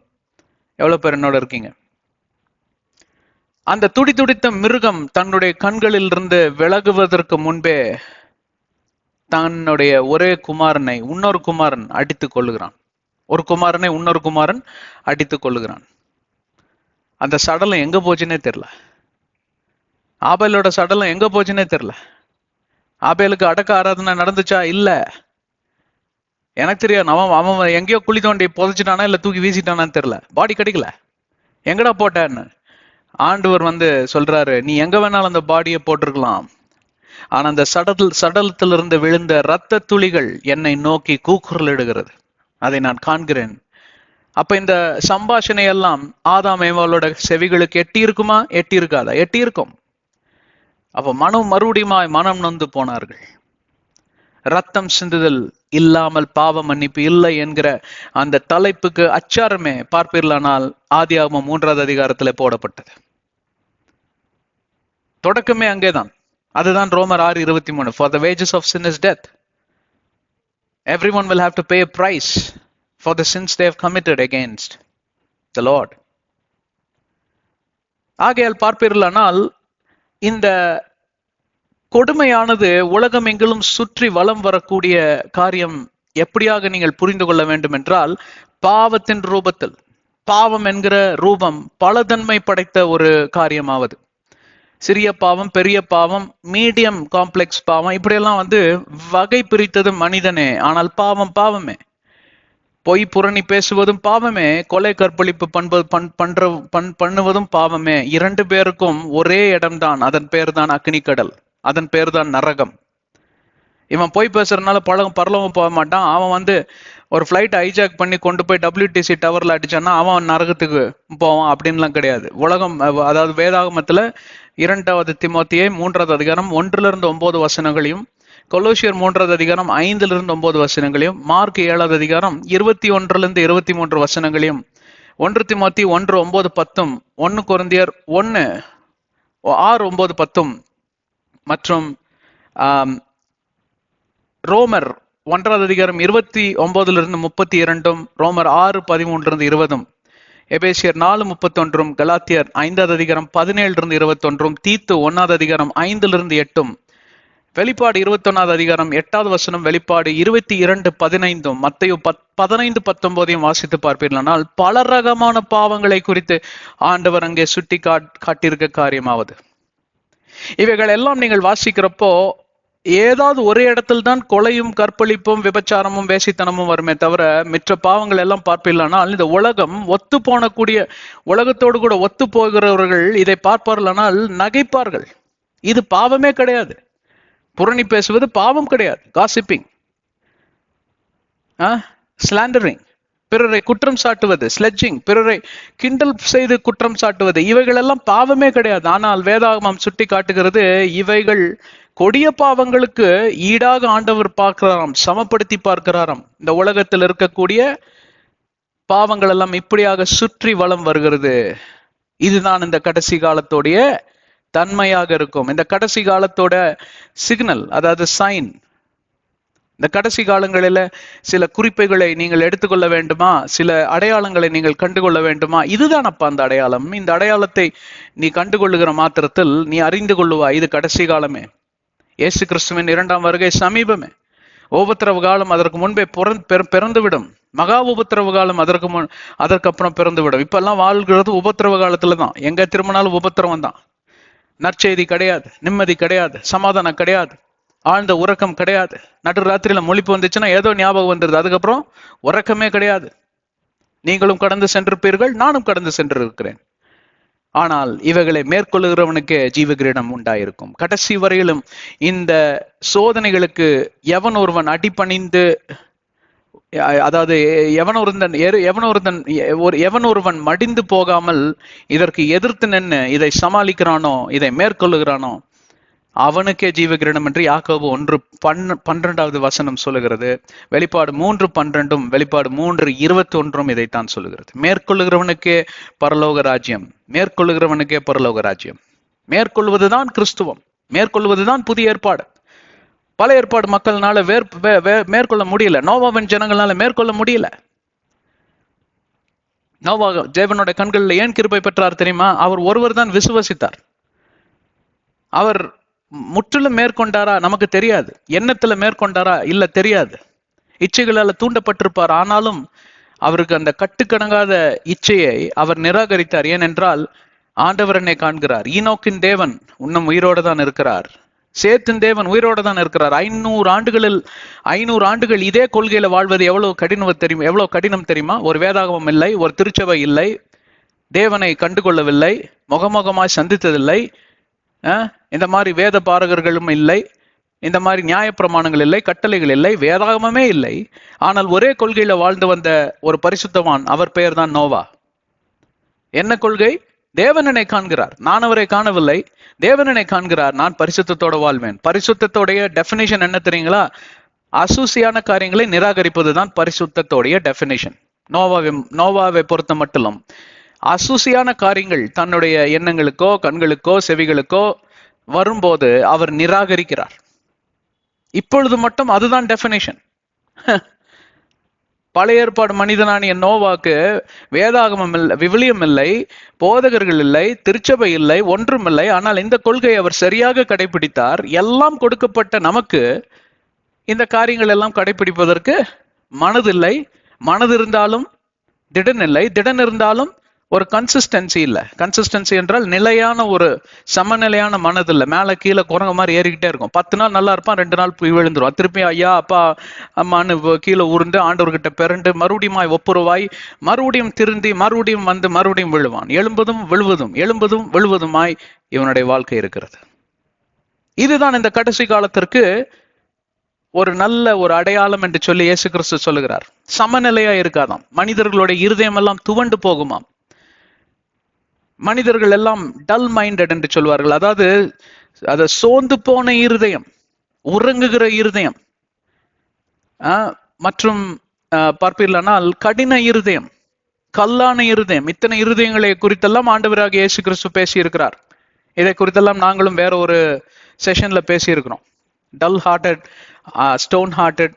எவ்வளவு பேர் என்னோட இருக்கீங்க? அந்த துடித்த மிருகம் தன்னுடைய கண்களில் இருந்து விலகுவதற்கு முன்பே தன்னுடைய ஒரே குமாரனை இன்னொரு குமாரன் அடித்து கொள்ளுகிறான். ஒரு குமாரனை இன்னொரு குமாரன் அடித்துக் கொள்ளுகிறான். அந்த சடலம் எங்க போச்சுன்னே தெரியல. ஆபேலோட சடலம் எங்க போச்சுன்னே தெரியல. ஆபேலுக்கு அடக்க ஆராதனை நடந்துச்சா? இல்ல, எனக்கு தெரியாது. அவன் எங்கேயோ குழி தோண்டி புதைச்சிட்டானா இல்ல தூக்கி வீசிட்டானான்னு தெரியல. பாடி கிடைக்கல. எங்கடா போட்டான்னு ஆண்டவர் சொல்றாரு, நீ எங்க வேணாலும் அந்த பாடியை போட்டிருக்கலாம், ஆனா அந்த சடலத்திலிருந்து விழுந்த இரத்த துளிகள் என்னை நோக்கி கூக்குரல் இடுகிறது, அதை நான் காண்கிறேன். அப்ப இந்த சம்பாஷணை எல்லாம் ஆதாம் ஏவாளோட செவிகளுக்கு எட்டி இருக்குமா? எட்டி இருக்காதா? எட்டி இருக்கும். அப்ப மறுபடியுமாய் மனம் நொந்து போனார்கள். ரத்தம் சிந்துதல் இல்லாமல் பாவ மன்னிப்பு இல்லை என்கிற அந்த தலைப்புக்கு அச்சாரமே பார்ப்பீர்களானால் ஆதியாகமம் 3வது அதிகாரத்துல போடப்பட்டது. தொடக்கமே அங்கேதான். அதுதான் ரோமர் 6:23. For the wages of sin is death. Everyone will have to pay a price for the sins they have committed against the Lord. ஆகையால் பார்ப்பீர்களானால் இந்த கொடுமையானது உலகம் எங்கிலும் சுற்றி வலம் வரக்கூடிய காரியம் எப்படியாக நீங்கள் புரிந்து கொள்ள வேண்டும் என்றால், பாவத்தின் ரூபத்தில். பாவம் என்கிற ரூபம் பலதன்மை படைத்த ஒரு காரியமாவது. சிறிய பாவம், பெரிய பாவம், மீடியம் காம்ப்ளெக்ஸ் பாவம், இப்படியெல்லாம் வகை பிரித்தது மனிதனே. ஆனால் பாவம் பாவமே. பொய் புரணி பேசுவதும் பாவமே, கொலை கற்பழிப்பு பண்ணுவதும் பாவமே. 2 பேருக்கும் ஒரே இடம்தான், அதன் பேர் தான் அக்னிக்கடல், அதன் பேர் தான் நரகம். இவன் போய் பேசுறதுனால பரலோகம் போக மாட்டான். அவன் ஒரு ஃபிளைட் ஹைஜாக் பண்ணி கொண்டு போய் WTC டவர்ல அடிச்சான்னா அவன் நரகத்துக்கு போவான் அப்படின்லாம் கிடையாது. உலகம், அதாவது வேதாகமத்துல 2வது தீமோத்தேயு 3வது அதிகாரம் 1 - 9 வசனங்களையும், கொலோசியர் 3வது அதிகாரம் 5 - 9 வசனங்களையும், மார்க் 7வது அதிகாரம் 21 - 23 வசனங்களையும், 1 தீமோத்தேயு 1 9 10, 1 கொரிந்தியர் 1 6 9 10 மற்றும் ரோமர் 1வது அதிகாரம் 29 - 32, ரோமர் 6 13 - 20, எபேசியர் 4 31, கலாத்தியர் 5வது அதிகாரம் 17 - 21, தீத்து 1வது அதிகாரம் 5 - 8, வெளிப்பாடு 21வது அதிகாரம் 8வது வசனம், வெளிப்பாடு 22 15, மத்தேயு 15 19 வாசித்து பார்ப்பீர்களானால் பல ரகமான பாவங்களை குறித்து ஆண்டவர் அங்கே சுட்டி காட்டியிருக்க காரியமாவது. இவைகள் எல்லாம் நீங்கள் வாசிக்கிறப்போ ஏதாவது ஒரு இடத்தில் தான் கொலையும் கற்பழிப்பும் விபச்சாரமும் வேசித்தனமும் வருமே தவிர மற்ற பாவங்கள் எல்லாம் பார்ப்பீர்களானால் இந்த உலகம் ஒத்து போனக்கூடிய உலகத்தோடு கூட ஒத்து போகிறவர்கள் இதை பார்ப்பார்களானால் நகைப்பார்கள். இது பாவமே கிடையாது. புரணி பேசுவது பாவம் கிடையாது. காசிப்பிங், ஸ்லாண்டரிங், பிறரை குற்றம் சாட்டுவது, ஸ்லெட்ஜிங், பிறரை கிண்டல் செய்து குற்றம் சாட்டுவது, இவைகள் எல்லாம் பாவமே கிடையாது. ஆனால் வேதாகமம் சுட்டி காட்டுகிறது, இவைகள் கொடிய பாவங்களுக்கு ஈடாக ஆண்டவர் பார்க்கிறாராம், சமப்படுத்தி பார்க்கிறாராம். இந்த உலகத்தில் இருக்கக்கூடிய பாவங்கள் எல்லாம் இப்படியாக சுற்றி வலம் வருகிறது. இதுதான் இந்த கடைசி காலத்தோடைய தன்மையாக இருக்கும். இந்த கடைசி காலத்தோட சிக்னல், அதாவது சைன். இந்த கடைசி காலங்களில சில குறிப்புகளை நீங்கள் எடுத்துக்கொள்ள வேண்டுமா? சில அடையாளங்களை நீங்கள் கண்டுகொள்ள வேண்டுமா? இதுதான் அப்பா அந்த அடையாளம். இந்த அடையாளத்தை நீ கண்டுகொள்ளுகிற மாத்திரத்தில் நீ அறிந்து கொள்ளுவா, இது கடைசி காலமே. இயேசு கிறிஸ்துவின் 2ஆம் வருகை சமீபமே. உபத்திரவ காலம் அதற்கு முன்பே பிறந்துவிடும். மகா உபத்திரவ காலம் அதற்கப்புறம் பிறந்துவிடும். இப்பெல்லாம் வாழ்கிறது உபத்திரவ காலத்துல தான். எங்க திரும்பினாலும் உபத்திரவம் தான். நற்செய்தி கிடையாது, நிம்மதி கிடையாது, சமாதானம் கிடையாது, ஆழ்ந்த உறக்கம் கிடையாது. நடுராத்திரியில முழிப்பு வந்துச்சுன்னா ஏதோ ஞாபகம் வந்துருது, அதுக்கப்புறம் உறக்கமே கிடையாது. நீங்களும் கடந்து சென்றிருப்பீர்கள், நானும் கடந்து சென்றிருக்கிறேன். ஆனால் இவைகளை மேற்கொள்ளுகிறவனுக்கு ஜீவ கிரீடம் உண்டாயிருக்கும். கடைசி வரையிலும் இந்த சோதனைகளுக்கு எவன் ஒருவன் அதாவது எவன் ஒருவன் மடிந்து போகாமல் இதற்கு எதிர்த்து நின்று இதை சமாளிக்கிறானோ, இதை மேற்கொள்ளுகிறானோ, அவனுக்கே ஜீவ கிரீடம் என்று யாக்கோபு 1:12 வசனம் சொல்லுகிறது. வெளிப்பாடு 3:12, வெளிப்பாடு 3:21 இதைத்தான் சொல்லுகிறது. மேற்கொள்ளுகிறவனுக்கே பரலோக ராஜ்யம், மேற்கொள்ளுகிறவனுக்கே பரலோக ராஜ்யம். மேற்கொள்வதுதான் கிறிஸ்துவம், மேற்கொள்வதுதான் புதிய ஏற்பாடு. பல ஏற்பாடு மக்கள்னால மேற்கொள்ள முடியல. நோவாவின் ஜனங்களால மேற்கொள்ள முடியல. நோவா தேவனுடைய கண்களில் ஏன் கிருபை பெற்றார் தெரியுமா? அவர் ஒருவர் தான் விசுவசித்தார். அவர் முற்றிலும் மேற்கொண்டாரா? நமக்கு தெரியாது. எண்ணத்துல மேற்கொண்டாரா? இல்ல, தெரியாது. இச்சைகளால தூண்டப்பட்டிருப்பார். ஆனாலும் அவருக்கு அந்த கட்டுக்கடங்காத இச்சையை அவர் நிராகரித்தார். ஏனென்றால் ஆண்டவர் என்னை காண்கிறார். ஈனோக்கின் தேவன் இன்னும் உயிரோடு தான் இருக்கிறார். சேத்தின் தேவன் உயிரோடு தான் இருக்கிறார். 500 ஆண்டுகள் இதே கொள்கையில வாழ்வது எவ்வளவு கடினம் தெரியுமா? ஒரு வேதாகமம் இல்லை, ஒரு திருச்சபை இல்லை, தேவனை கண்டுகொள்ளவில்லை, முகமுகமாய் சந்தித்ததில்லை, இந்த மாதிரி வேத பாரகர்களும் இல்லை, இந்த மாதிரி நியாயப்பிரமாணங்கள் இல்லை, கட்டளைகள் இல்லை, வேதாகமமே இல்லை. ஆனால் ஒரே கொள்கையில வாழ்ந்து வந்த ஒரு பரிசுத்தவான், அவர் பெயர் தான் நோவா. என்ன கொள்கை? தேவனனை காண்கிறார், நான் அவரை காணவில்லை, தேவனனை காண்கிறார், நான் பரிசுத்தத்தோட வாழ்வேன். பரிசுத்தத்தோடைய டெபினிஷன் என்ன தெரியுங்களா? அசூசியான காரியங்களை நிராகரிப்பதுதான் பரிசுத்தத்தோடைய டெபினிஷன். நோவாவை பொறுத்த மட்டும் அசூசியான காரியங்கள் தன்னுடைய எண்ணங்களுக்கோ கண்களுக்கோ செவிகளுக்கோ வரும்போது அவர் நிராகரிக்கிறார். இப்பொழுது மட்டும் அதுதான் டெபினிஷன். பழைய ஏற்பாடு மனிதனானிய நோவாக்கு வேதாகமம் இல்லை, விவிலியம் இல்லை, போதகர்கள் இல்லை, திருச்சபை இல்லை, ஒன்றும் இல்லை. ஆனால் இந்த கொள்கையை அவர் சரியாக கடைபிடித்தார். எல்லாம் கொடுக்கப்பட்ட நமக்கு இந்த காரியங்கள் எல்லாம் கடைபிடிப்பதற்கு மனதில்லை. மனது இருந்தாலும் திடன் இல்லை, திடன் இருந்தாலும் ஒரு கன்சிஸ்டன்சி இல்லை. கன்சிஸ்டன்சி என்றால் நிலையான ஒரு சமநிலையான மனது இல்லை. மேலே கீழே குரங்க மாதிரி ஏறிக்கிட்டே இருக்கும். 10 நாள் நல்லா இருப்பான், 2 நாள் போய் விழுந்துரும். திருப்பி ஐயா அப்பா அம்மான்னு கீழே உருண்டு ஆண்டவர்கிட்ட பிறண்டு மறுபடியும் ஒப்புரவாய் மறுபடியும் திருந்தி மறுபடியும் வந்து மறுபடியும் விழுவான். எழும்பதும் விழுவதும் எழும்பதும் விழுவதுமாய் இவனுடைய வாழ்க்கை இருக்கிறது. இதுதான் இந்த கடைசி காலத்திற்கு ஒரு நல்ல ஒரு அடையாளம் என்று சொல்லி இயேசு கிறிஸ்து சொல்லுகிறார். சமநிலையா இருக்காதாம். மனிதர்களுடைய இருதயம் எல்லாம் துவண்டு போகுமாம். மனிதர்கள் எல்லாம் டல் மைண்டட் என்று சொல்வார்கள். அதாவது அதை சோர்ந்து போன இருதயம், உறங்குகிற இருதயம், மற்றும் பார்ப்பீர்களானால் கடின இருதயம், கல்லான இருதயம். இத்தனை இருதயங்களை குறித்தெல்லாம் ஆண்டவராக இயேசு கிறிஸ்து பேசி இருக்கிறார். இதை குறித்தெல்லாம் நாங்களும் வேற ஒரு செஷன்ல பேசி இருக்கிறோம். Dull hearted, stone hearted,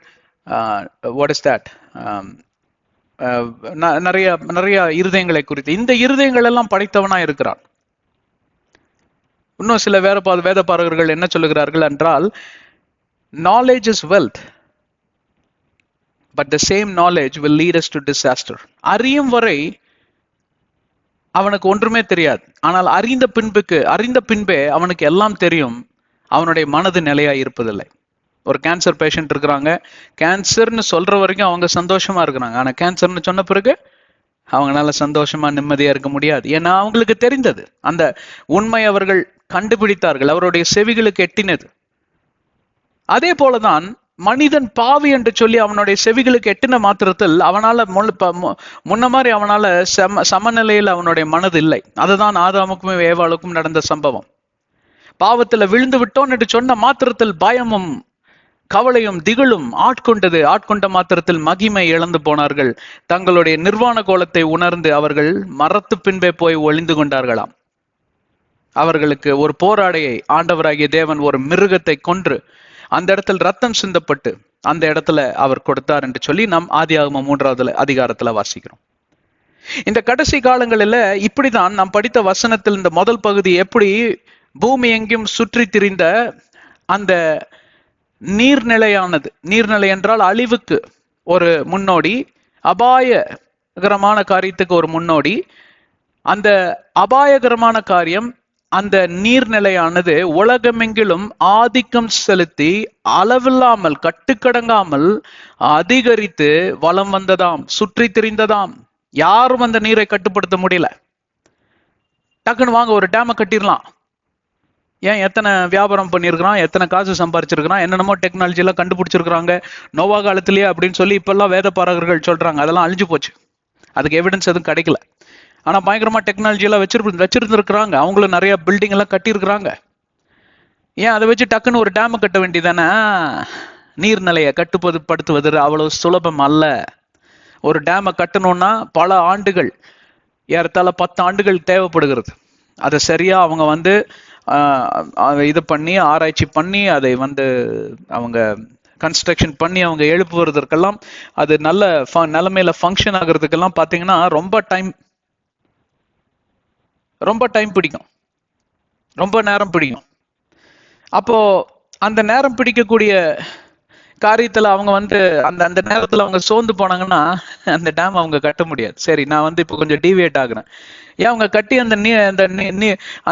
what is that, நிறைய இருதயங்களை குறித்து. இந்த இருதயங்கள் எல்லாம் படைத்தவனா இருக்கிறான். இன்னும் சில வேத பாரகர்கள் என்ன சொல்லுகிறார்கள் என்றால், knowledge is wealth, but the same knowledge will lead us to disaster. அறியும் வரை அவனுக்கு ஒன்றுமே தெரியாது. ஆனால் அறிந்த பின்பே அவனுக்கு எல்லாம் தெரியும். அவனுடைய மனது நிலையா இருப்பதில்லை. ஒரு கேன்சர் பேஷண்ட் இருக்கிறாங்க, கேன்சர்னு சொல்ற வரைக்கும் அவங்க சந்தோஷமா இருக்கிறாங்க. ஆனா கேன்சர்னு சொன்ன பிறகு அவங்களால சந்தோஷமா நிம்மதியா இருக்க முடியாது. ஏன்னா அவங்களுக்கு தெரிந்தது, அந்த உண்மை அவர்கள் கண்டுபிடித்தார்கள், அவருடைய செவிகளுக்கு எட்டினது. அதே போலதான் மனிதன் பாவி என்று சொல்லி அவனுடைய செவிகளுக்கு எட்டின மாத்திரத்தில் அவனால முன்ன மாதிரி அவனால சமநிலையில் அவனுடைய மனது இல்லை. அதுதான் ஆதாமுக்கும் ஏவாளுக்கும் நடந்த சம்பவம். பாவத்துல விழுந்து விட்டோம் என்று சொன்ன மாத்திரத்தில் பயமும் கவலையும் திகிலும் ஆட்கொண்ட மாத்திரத்தில் மகிமை இழந்து போனார்கள். தங்களுடைய நிர்வாண கோலத்தை உணர்ந்து அவர்கள் மரத்து பின்பே போய் ஒளிந்து கொண்டார்களாம். அவர்களுக்கு ஒரு போராடையை ஆண்டவராகிய தேவன் ஒரு மிருகத்தை கொன்று அந்த இடத்தில் ரத்தம் சிந்தப்பட்டு அந்த இடத்துல அவர் கொடுத்தார் என்று சொல்லி நாம் ஆதியாகமம் 3வது அதிகாரத்துல வாசிக்கிறோம். இந்த கடைசி காலங்களில இப்படிதான் நாம் படித்த வசனத்தில் இந்த முதல் பகுதி எப்படி பூமி எங்கும் சுற்றி திரிந்த அந்த நீர்நிலையானது, நீர்நிலை என்றால் அழிவுக்கு ஒரு முன்னோடி, அபாயகரமான காரியத்துக்கு ஒரு முன்னோடி. அந்த அபாயகரமான காரியம், அந்த நீர்நிலையானது உலகமெங்கிலும் ஆதிக்கம் செலுத்தி அளவில்லாமல் கட்டுக்கடங்காமல் அதிகரித்து வலம் வந்ததாம், சுற்றி திரிந்ததாம். யாரும் அந்த நீரை கட்டுப்படுத்த முடியல. டக்குன்னு வாங்க ஒரு டேமை கட்டிடலாம். ஏன் எத்தனை வியாபாரம் பண்ணியிருக்கிறான், எத்தனை காசு சம்பாரிச்சிருக்கிறான், என்னென்னமோ டெக்னாலஜி எல்லாம் கண்டுபிடிச்சிருக்கிறாங்க நோவா காலத்திலேயே அப்படின்னு சொல்லி இப்பெல்லாம் வேத பாரகர்கள் சொல்றாங்க. அதெல்லாம் அழிஞ்சு போச்சு, அதுக்கு எவிடன்ஸ் எதுவும் கிடைக்கல. ஆனா பயங்கரமா டெக்னாலஜி எல்லாம் வச்சிருந்துருக்கிறாங்க. அவங்களும் நிறைய பில்டிங் எல்லாம் கட்டியிருக்கிறாங்க. ஏன் அதை வச்சு டக்குன்னு ஒரு டேம் கட்ட வேண்டியதானே? நீர்நிலையை கட்டுப்படுத்துவது அவ்வளவு சுலபம் அல்ல. ஒரு டேமை கட்டணும்னா பல ஆண்டுகள், ஏறத்தாழ 10 ஆண்டுகள் தேவைப்படுகிறது. அதை சரியா அவங்க இது பண்ணி ஆராய்ச்சி பண்ணி அதை அவங்க கன்ஸ்ட்ரக்ஷன் பண்ணி அவங்க எழுப்புவதற்கெல்லாம், அது நல்ல நிலைமையில ஃபங்க்ஷன் ஆகுறதுக்கெல்லாம் பாத்தீங்கன்னா ரொம்ப டைம் பிடிக்கும், ரொம்ப நேரம் பிடிக்கும். அப்போ அந்த நேரம் பிடிக்கக்கூடிய காரியத்துல அவங்க அந்த அந்த நேரத்துல அவங்க சோர்ந்து போனாங்கன்னா அந்த டேம் அவங்க கட்ட முடியாது. சரி, நான் இப்ப கொஞ்சம் டீவியேட் ஆகுறேன். ஏன் அவங்க கட்டி அந்த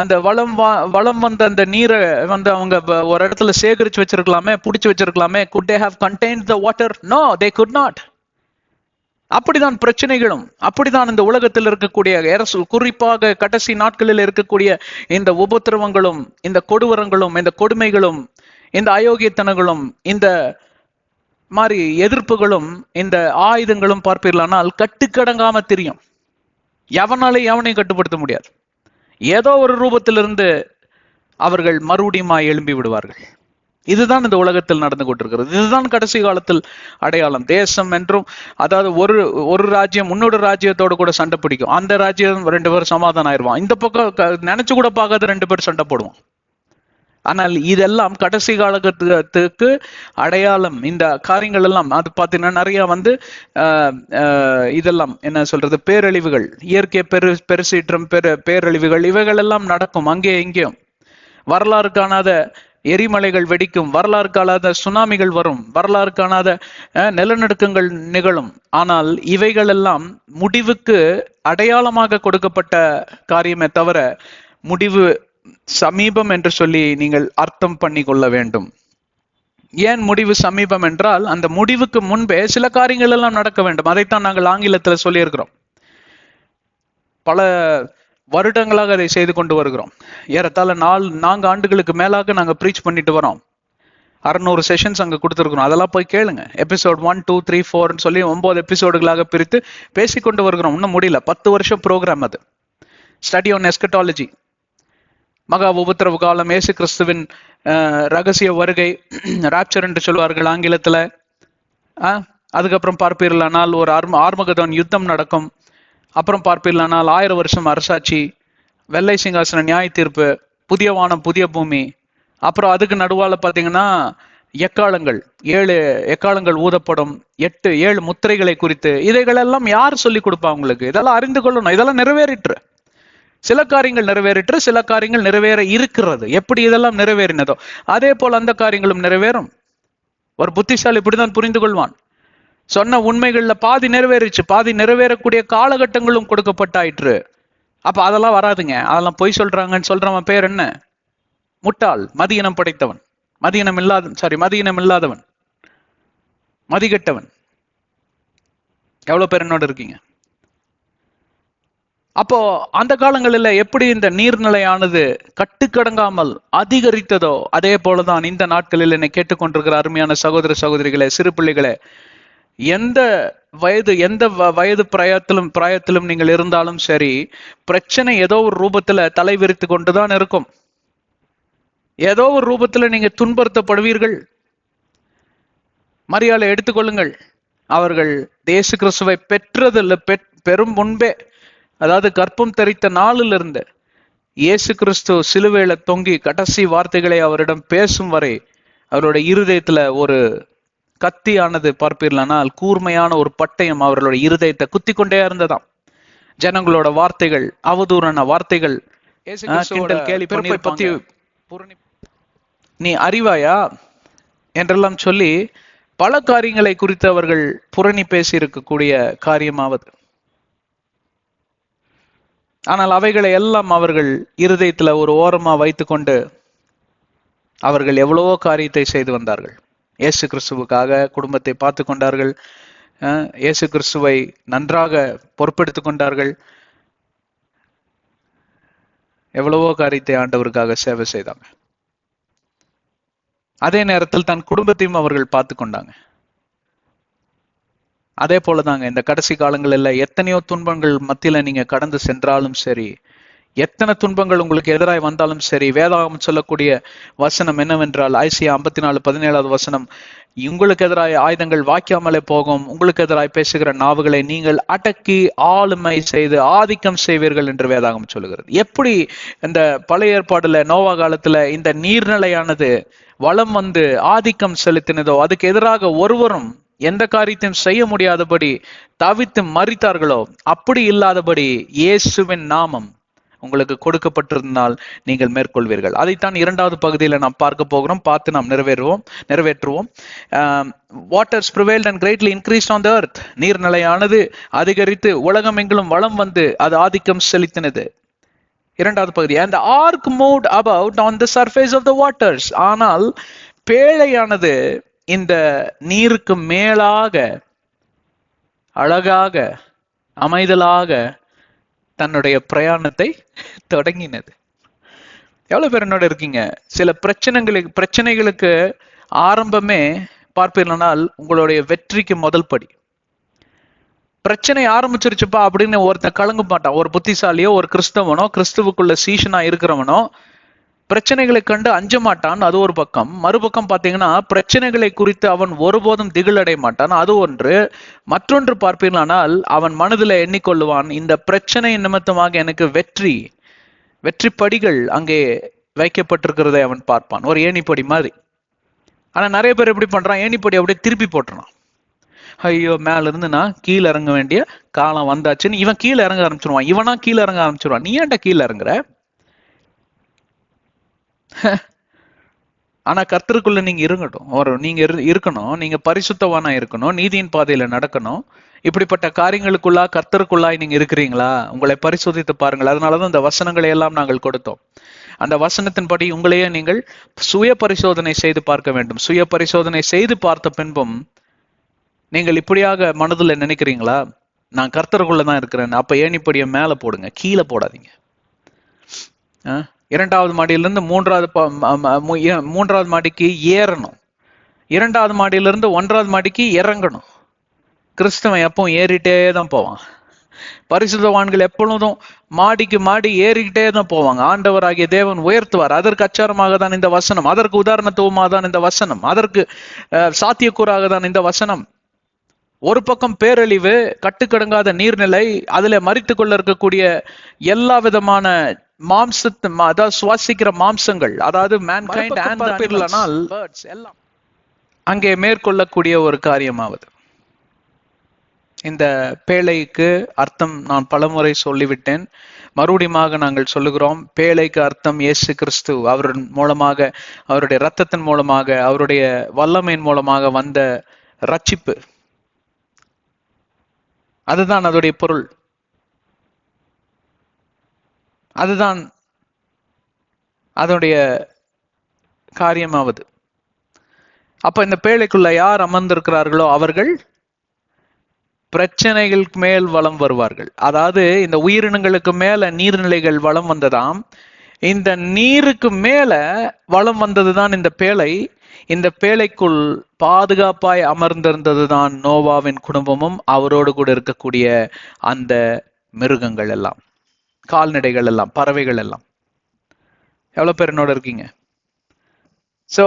அந்த வளம் வந்த அந்த நீரை அவங்க ஒரு இடத்துல சேகரிச்சு வச்சிருக்கலாமே, புடிச்சு வச்சிருக்கலாமே. could they have contained the water? No, they could not. அப்படிதான் பிரச்சனைகளும், அப்படிதான் இந்த உலகத்தில் இருக்கக்கூடிய குறிப்பாக கடைசி நாட்களில் இருக்கக்கூடிய இந்த உபத்திரவங்களும், இந்த கொடூரங்களும், இந்த கொடுமைகளும், இந்த அயோக்கியத்தனங்களும், இந்த மாதிரி எதிர்ப்புகளும், இந்த ஆயுதங்களும் பார்ப்பீர்களானால் கட்டுக்கடங்காம தெரியும். எவனையும் கட்டுப்படுத்த முடியாது. ஏதோ ஒரு ரூபத்திலிருந்து அவர்கள் மறுபடியும் எழும்பி விடுவார்கள். இதுதான் இந்த உலகத்தில் நடந்து கொண்டிருக்கிறது. இதுதான் கடைசி காலத்தில் அடையாளம். தேசம் என்றும், அதாவது ஒரு ராஜ்யம் இன்னொரு ராஜ்யத்தோடு கூட சண்டை பிடிக்கும். அந்த ராஜ்யம் 2 பேரும் சமாதானம் ஆயிடுவான். இந்த பக்கம் நினைச்சு கூட பார்க்காத 2 பேர் சண்டை போடுவான். ஆனால் இதெல்லாம் கடைசி காலத்துக்கு அடையாளம். இந்த காரியங்கள் எல்லாம் அது பார்த்தீங்கன்னா நிறைய இதெல்லாம் என்ன சொல்றது, பேரழிவுகள், இயற்கை பெருசீற்றம், பேரழிவுகள், இவைகள் எல்லாம் நடக்கும் அங்கே இங்கேயும். வரலாறு காணாத எரிமலைகள் வெடிக்கும், வரலாறு காணாத சுனாமிகள் வரும், வரலாறு காணாத நிலநடுக்கங்கள் நிகழும். ஆனால் இவைகள் எல்லாம் முடிவுக்கு அடையாளமாக கொடுக்கப்பட்ட காரியமே தவிர முடிவு சமீபம் என்று சொல்லி நீங்கள் அர்த்தம் பண்ணி கொள்ள வேண்டும். ஏன் முடிவு சமீபம் என்றால், அந்த முடிவுக்கு முன்பே சில காரியங்கள் எல்லாம் நடக்க வேண்டும். அதைத்தான் நாங்கள் ஆங்கிலத்தில் சொல்லி இருக்கிறோம். பல வருடங்களாக அதை செய்து கொண்டு வருகிறோம். ஏறத்தாழ 4 ஆண்டுகளுக்கு மேலாக நாங்க ப்ரீச் பண்ணிட்டு வரோம். 600 செஷன்ஸ் அங்க கொடுத்துருக்கிறோம். அதெல்லாம் போய் கேளுங்க. எபிசோட் 1, 2, 3, 4 சொல்லி 9 எபிசோடுகளாக பிரித்து பேசிக்கொண்டு வருகிறோம். இன்னும் முடியல. 10 வருஷம் ப்ரோக்ராம் அது. ஸ்டடி ஆன் எஸ்கட்டாலஜி, மகா உபத்திரவு காலம், இயேசு கிறிஸ்துவின் ரகசிய வருகை, ராப்சர் என்று சொல்வார்கள் ஆங்கிலத்துல. அதுக்கப்புறம் பார்ப்பீர்களானால் ஒரு ஆர்மகதோன் யுத்தம் நடக்கும். அப்புறம் பார்ப்பீர்களானால் 1000 வருஷம் அரசாட்சி, வெள்ளை சிங்காசன நியாய தீர்ப்பு, புதிய வானம் புதிய பூமி. அப்புறம் அதுக்கு நடுவால பாத்தீங்கன்னா எக்காலங்கள், 7 எக்காலங்கள் ஊதப்படும், 7 முத்திரைகளை குறித்து. இதைகளெல்லாம் யார் சொல்லி கொடுப்பா உங்களுக்கு? இதெல்லாம் அறிந்து கொள்ளணும். இதெல்லாம் நிறைவேறிற்று. சில காரியங்கள் நிறைவேறிற்று, சில காரியங்கள் நிறைவேற இருக்கிறது. எப்படி இதெல்லாம் நிறைவேறினதோ அதே போல் அந்த காரியங்களும் நிறைவேறும். ஒரு புத்திசாலி இப்படிதான் புரிந்து கொள்வான். சொன்ன உண்மைகள்ல பாதி நிறைவேறிச்சு, பாதி நிறைவேறக்கூடிய காலகட்டங்களும் கொடுக்கப்பட்டாயிற்று. அப்ப அதெல்லாம் வராதுங்க, அதெல்லாம் பொய் சொல்றாங்கன்னு சொல்றவன் பேர் என்ன? முட்டாள், மதியினம் படைத்தவன், மதியினம் இல்லாதவன், மதிகெட்டவன். எவ்வளவு பேர் என்னோட இருக்கீங்க? அப்போ அந்த காலங்களில் எப்படி இந்த நீர்நிலையானது கட்டுக்கடங்காமல் அதிகரித்ததோ அதே போலதான் இந்த நாட்களில் என்னை கேட்டுக்கொண்டிருக்கிற அருமையான சகோதர சகோதரிகளே, சிறு பிள்ளைகளே, எந்த வயது பிராயத்திலும் நீங்கள் இருந்தாலும் சரி, பிரச்சனை ஏதோ ஒரு ரூபத்துல தலை விரித்து கொண்டுதான் இருக்கும். ஏதோ ஒரு ரூபத்துல நீங்க துன்புறுத்தப்படுவீர்கள். மரியாதை எடுத்துக்கொள்ளுங்கள். அவர்கள் இயேசு கிறிஸ்துவை பெறும் முன்பே, அதாவது கற்பம் தரித்த நாளில் இருந்து இயேசு கிறிஸ்து சிலுவையில தொங்கி கடைசி வார்த்தைகளை அவரிடம் பேசும் வரை அவருடைய இருதயத்துல ஒரு கத்தியானது பார்ப்பீர்களானால் கூர்மையான ஒரு பட்டயம் அவர்களுடைய இருதயத்தை குத்தி கொண்டே இருந்ததாம். ஜனங்களோட வார்த்தைகள், அவதூறான வார்த்தைகள், நீ அறிவாயா என்றெல்லாம் சொல்லி பல காரியங்களை குறித்து அவர்கள் புரணி பேசி இருக்கக்கூடிய காரியமாவது. ஆனால் அவைகளை எல்லாம் அவர்கள் இருதயத்துல ஒரு ஓரமா வைத்துக்கொண்டு அவர்கள் எவ்வளவோ காரியத்தை செய்து வந்தார்கள். இயேசு கிறிஸ்துவுக்காக குடும்பத்தை பார்த்து கொண்டார்கள். இயேசு கிறிஸ்துவை நன்றாக பொறுப்பெடுத்துக் கொண்டார்கள். எவ்வளவோ காரியத்தை ஆண்டவருக்காக சேவை செய்தாங்க. அதே நேரத்தில் தன் குடும்பத்தையும் அவர்கள் பார்த்து கொண்டாங்க. அதே போலதாங்க இந்த கடைசி காலங்களில் எத்தனையோ துன்பங்கள் மத்தியில நீங்க கடந்து சென்றாலும் சரி, எத்தனை துன்பங்கள் உங்களுக்கு எதிராய் வந்தாலும் சரி, வேதாகம் சொல்லக்கூடிய வசனம் என்னவென்றால், ஐசியா 54:17 வசனம், உங்களுக்கு எதிராய் ஆயுதங்கள் வாய்க்காமலே போகும், உங்களுக்கு எதிராய் பேசுகிற நாவுகளை நீங்கள் அடக்கி ஆளுமை செய்து ஆதிக்கம் செய்வீர்கள் என்று வேதாகம் சொல்லுகிறது. எப்படி இந்த பழைய ஏற்பாடுல நோவா காலத்துல இந்த நீர்நிலையானது வளம் வந்து ஆதிக்கம் செலுத்தினதோ அதுக்கு எதிராக ஒருவரும் எந்த காரியத்தையும் செய்ய முடியாதபடி தவித்து மறித்தார்களோ, அப்படி இல்லாதபடி இயேசுவின் நாமம் உங்களுக்கு கொடுக்கப்பட்டிருந்தால் நீங்கள் மேற்கொள்வீர்கள். அதைத்தான் இரண்டாவது பகுதியில் நாம் பார்க்க போகிறோம். பார்த்து நாம் நிறைவேற்றுவோம். Waters prevailed and greatly increased on the earth. நீர்நிலையானது அதிகரித்து உலகம் எங்கிலும் வளம் வந்து அது ஆதிக்கம் செலுத்தினது. இரண்டாவது பகுதி. And the ark moved about on the surface of the waters. ஆனால் பேழையானது இந்த நீருக்கு மேலாக அழகாக அமைதலாக தன்னுடைய பிரயாணத்தை தொடங்கினது. எவ்வளவு பேர் என்னோட இருக்கீங்க? சில பிரச்சனைகளுக்கு ஆரம்பமே பார்ப்பீர்களானால் உங்களுடைய வெற்றிக்கு முதல் படி. பிரச்சனை ஆரம்பிச்சிருச்சுப்பா அப்படின்னு ஒருத்தன் கலங்க மாட்டான். ஒரு புத்திசாலியோ ஒரு கிறிஸ்தவனோ கிறிஸ்துவுக்குள்ள சீஷனா இருக்கிறவனோ பிரச்சனைகளை கண்டு அஞ்ச மாட்டான். அது ஒரு பக்கம். மறுபக்கம் பார்த்தீங்கன்னா பிரச்சனைகளை குறித்து அவன் ஒருபோதும் திகிலடைய மாட்டான். அது ஒன்று. மற்றொன்று பார்ப்பீர்களானால் அவன் மனதில் எண்ணிக்கொள்ளுவான், இந்த பிரச்சனை நிமித்தமாக எனக்கு வெற்றி படிகள் அங்கே வைக்கப்பட்டிருக்கிறதை அவன் பார்ப்பான், ஒரு ஏணிப்படி மாதிரி. ஆனா நிறைய பேர் எப்படி பண்றான், ஏணிப்படி அப்படியே திருப்பி போட்டுறான். ஐயோ மேல இருந்து நான் கீழே இறங்க வேண்டிய காலம் வந்தாச்சுன்னு இவன் கீழே இறங்க ஆரம்பிச்சிருவான். இவனா கீழே இறங்க ஆரம்பிச்சிருவான். நீ ஏன்டா கீழே இறங்குற? ஆனா கர்த்தருக்குள்ள நீங்க நீங்க இருக்கணும். நீங்க பரிசுத்தவானா இருக்கணும், நீதியின் பாதையில நடக்கணும். இப்படிப்பட்ட காரியங்களுக்குள்ளா கர்த்தருக்குள்ளாய் நீங்க இருக்கிறீங்களா? உங்களை பரிசோதித்து பாருங்கள். அதனாலதான் இந்த வசனங்களை எல்லாம் நாங்கள் கொடுத்தோம். அந்த வசனத்தின்படி உங்களையே நீங்கள் சுய பரிசோதனை செய்து பார்க்க வேண்டும். சுய பரிசோதனை செய்து பார்த்த பின்பும் நீங்கள் இப்படியாக மனதில் நினைக்கிறீங்களா, நான் கர்த்தருக்குள்ளதான் இருக்கிறேன், அப்ப ஏணிப்படியை மேல போடுங்க, கீழே போடாதீங்க. இரண்டாவது மாடியிலிருந்து மூன்றாவது மாடிக்கு ஏறணும். இரண்டாவது மாடியிலிருந்து ஒன்றாவது மாடிக்கு இறங்கணும். கிறிஸ்தவன் எப்பவும் ஏறிட்டே தான் போவான். பரிசுத்தவான்கள் எப்பொழுதும் மாடிக்கு மாடி ஏறிக்கிட்டே தான் போவாங்க. ஆண்டவராகிய தேவன் உயர்த்துவார். அதற்கு அச்சாரமாக தான் இந்த வசனம், அதற்கு உதாரணத்துவமாக தான் இந்த வசனம், அதற்கு சாத்தியக்கூறாக தான் இந்த வசனம். ஒரு பக்கம் பேரழிவு, கட்டுக்கடங்காத நீர்நிலை, அதுல மரித்து கொள்ள இருக்கக்கூடிய எல்லா விதமான அதாவது சுவாசிக்கிற மாம்சங்கள், அதாவது எல்லாம் அங்கே மேற்கொள்ளக்கூடிய ஒரு காரியமாவது. இந்த பேழைக்கு அர்த்தம் நான் பலமுறை சொல்லிவிட்டேன், மறுபடியும் நாங்கள் சொல்லுகிறோம். பேழைக்கு அர்த்தம் இயேசு கிறிஸ்து. அவர் மூலமாக, அவருடைய இரத்தத்தின் மூலமாக, அவருடைய வல்லமையின் மூலமாக வந்த ரட்சிப்பு, அதுதான் அதோடைய பொருள். அதுதான் அதோடைய காரியமாவது. அப்ப இந்த பேழைக்குள்ள யார் அமர்ந்திருக்கிறார்களோ அவர்கள் பிரச்சனைகளுக்கு மேல் வளம் வருவார்கள். அதாவது இந்த உயிரினங்களுக்கு மேல நீர்நிலைகள் வளம் வந்ததாம். இந்த நீருக்கு மேல வளம் வந்ததுதான் இந்த பேழை. இந்த பேழைக்குள் பாதுகாப்பாய் அமர்ந்திருந்ததுதான் நோவாவின் குடும்பமும் அவரோடு கூட இருக்கக்கூடிய அந்த மிருகங்கள் எல்லாம், கால்நடைகள் எல்லாம், பறவைகள் எல்லாம். எவ்வளவு பேர் என்னோட இருக்கீங்க? சோ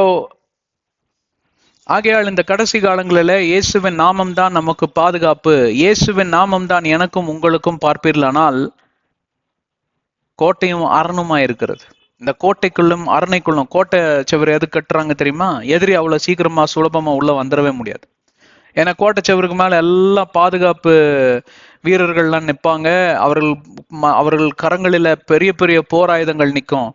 ஆகையால் இந்த கடைசி காலங்களில இயேசுவின் நாமம் தான் நமக்கு பாதுகாப்பு, இயேசுவின் நாமம் தான் எனக்கும் உங்களுக்கும் பார்ப்பீர்களானால் கோட்டையும் அரணுமா இருக்கிறது. இந்த கோட்டைக்குள்ளும் அரணைக்குள்ளும், கோட்டை செவரு எது கட்டுறாங்க தெரியுமா? எதிரி அவ்வளவு சீக்கிரமா சுலபமா உள்ள வந்துடவே முடியாது. ஏன்னா கோட்டை செவருக்கு மேல எல்லாம் பாதுகாப்பு வீரர்கள்லாம் நிற்பாங்க. அவர்கள் கரங்களில பெரிய பெரிய போர் ஆயுதங்கள் நிற்கும்.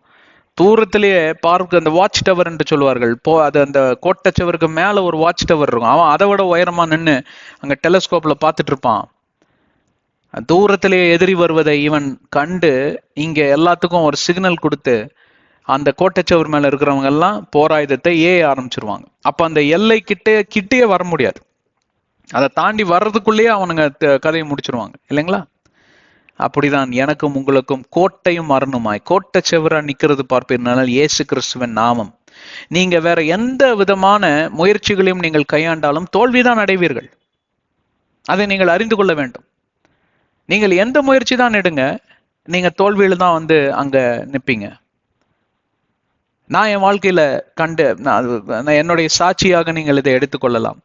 தூரத்திலேயே பார்க்க அந்த வாட்ச் டவர் என்று சொல்லுவார்கள். அது அந்த கோட்டை செவருக்கு மேல ஒரு வாட்ச் டவர் இருக்கும். அவன் அதை விட உயரமா நின்று அங்க டெலஸ்கோப்ல பார்த்துட்டு இருப்பான். தூரத்திலேயே எதிரி வருவதை இவன் கண்டு இங்க எல்லாத்துக்கும் ஒரு சிக்னல் கொடுத்து அந்த கோட்டைச்சவர் மேல இருக்கிறவங்க எல்லாம் போராயுதத்தை ஆரம்பிச்சிருவாங்க. அப்ப அந்த எல்லை கிட்டே வர முடியாது. அதை தாண்டி வர்றதுக்குள்ளேயே அவனுங்க கதையை முடிச்சிருவாங்க இல்லைங்களா? அப்படிதான் எனக்கும் உங்களுக்கும் கோட்டையும் அரணுமாய் கோட்டை செவரா நிக்கிறது பார்ப்பீர்கள் இயேசு கிறிஸ்துவின் நாமம். நீங்க வேற எந்த விதமான முயற்சிகளையும் நீங்கள் கையாண்டாலும் தோல்விதான் அடைவீர்கள். அதை நீங்கள் அறிந்து கொள்ள வேண்டும். நீங்கள் எந்த முயற்சி தான் எடுங்க, நீங்க தோல்வியில தான் அங்க நிப்பீங்க. நான் என் வாழ்க்கையில என்னுடைய சாட்சியாக நீங்கள் இதை எடுத்துக்கொள்ளலாம்.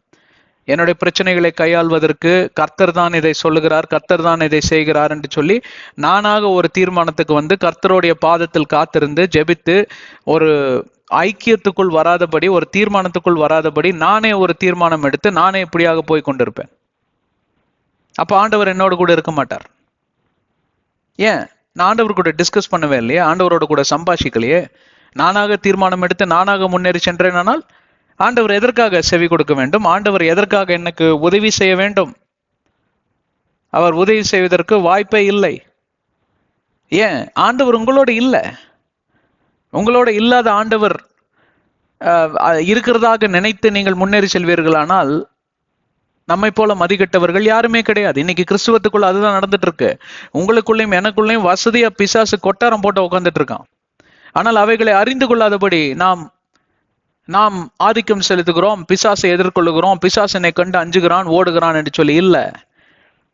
என்னுடைய பிரச்சனைகளை கையாள்வதற்கு கர்த்தர் தான் இதை சொல்லுகிறார், கர்த்தர் தான் இதை செய்கிறார் என்று சொல்லி நானாக ஒரு தீர்மானத்துக்கு கர்த்தருடைய பாதத்தில் காத்திருந்து ஜெபித்து ஒரு ஐக்கியத்துக்குள் வராதபடி, ஒரு தீர்மானத்துக்குள் வராதபடி நானே ஒரு தீர்மானம் எடுத்து நானே இப்படியாக போய் கொண்டிருப்பேன். அப்ப ஆண்டவர் என்னோடு கூட இருக்க மாட்டார். ஏன்? நான் ஆண்டவர் கூட டிஸ்கஸ் பண்ணவே இல்லையே, ஆண்டவரோட கூட சம்பாஷிக்கலையே. நானாக தீர்மானம் எடுத்து நானாக முன்னேறி சென்றேனால் ஆண்டவர் எதற்காக செவி கொடுக்க வேண்டும்? ஆண்டவர் எதற்காக எனக்கு உதவி செய்ய வேண்டும்? அவர் உதவி செய்வதற்கு வாய்ப்பே இல்லை. ஏன்? ஆண்டவர் உங்களோட இல்லை. உங்களோட இல்லாத ஆண்டவர் இருக்கிறதாக நினைத்து நீங்கள் முன்னேறி செல்வீர்களானால் நம்மை போல மதிக்கட்டவர்கள் யாருமே கிடையாது. இன்னைக்கு கிறிஸ்துவத்துக்குள்ள அதுதான் நடந்துட்டு இருக்கு. உங்களுக்குள்ளேயும் எனக்குள்ளேயும் வசதியா பிசாசு கொட்டாரம் போட்டு உட்காந்துட்டு இருக்கான். ஆனால் அவைகளை அறிந்து கொள்ளாதபடி நாம் ஆதிக்கம் செலுத்துகிறோம், பிசாசை எதிர்கொள்ளுகிறோம், பிசாசனை கண்டு அஞ்சுகிறான், ஓடுகிறான் என்று சொல்லி இல்ல.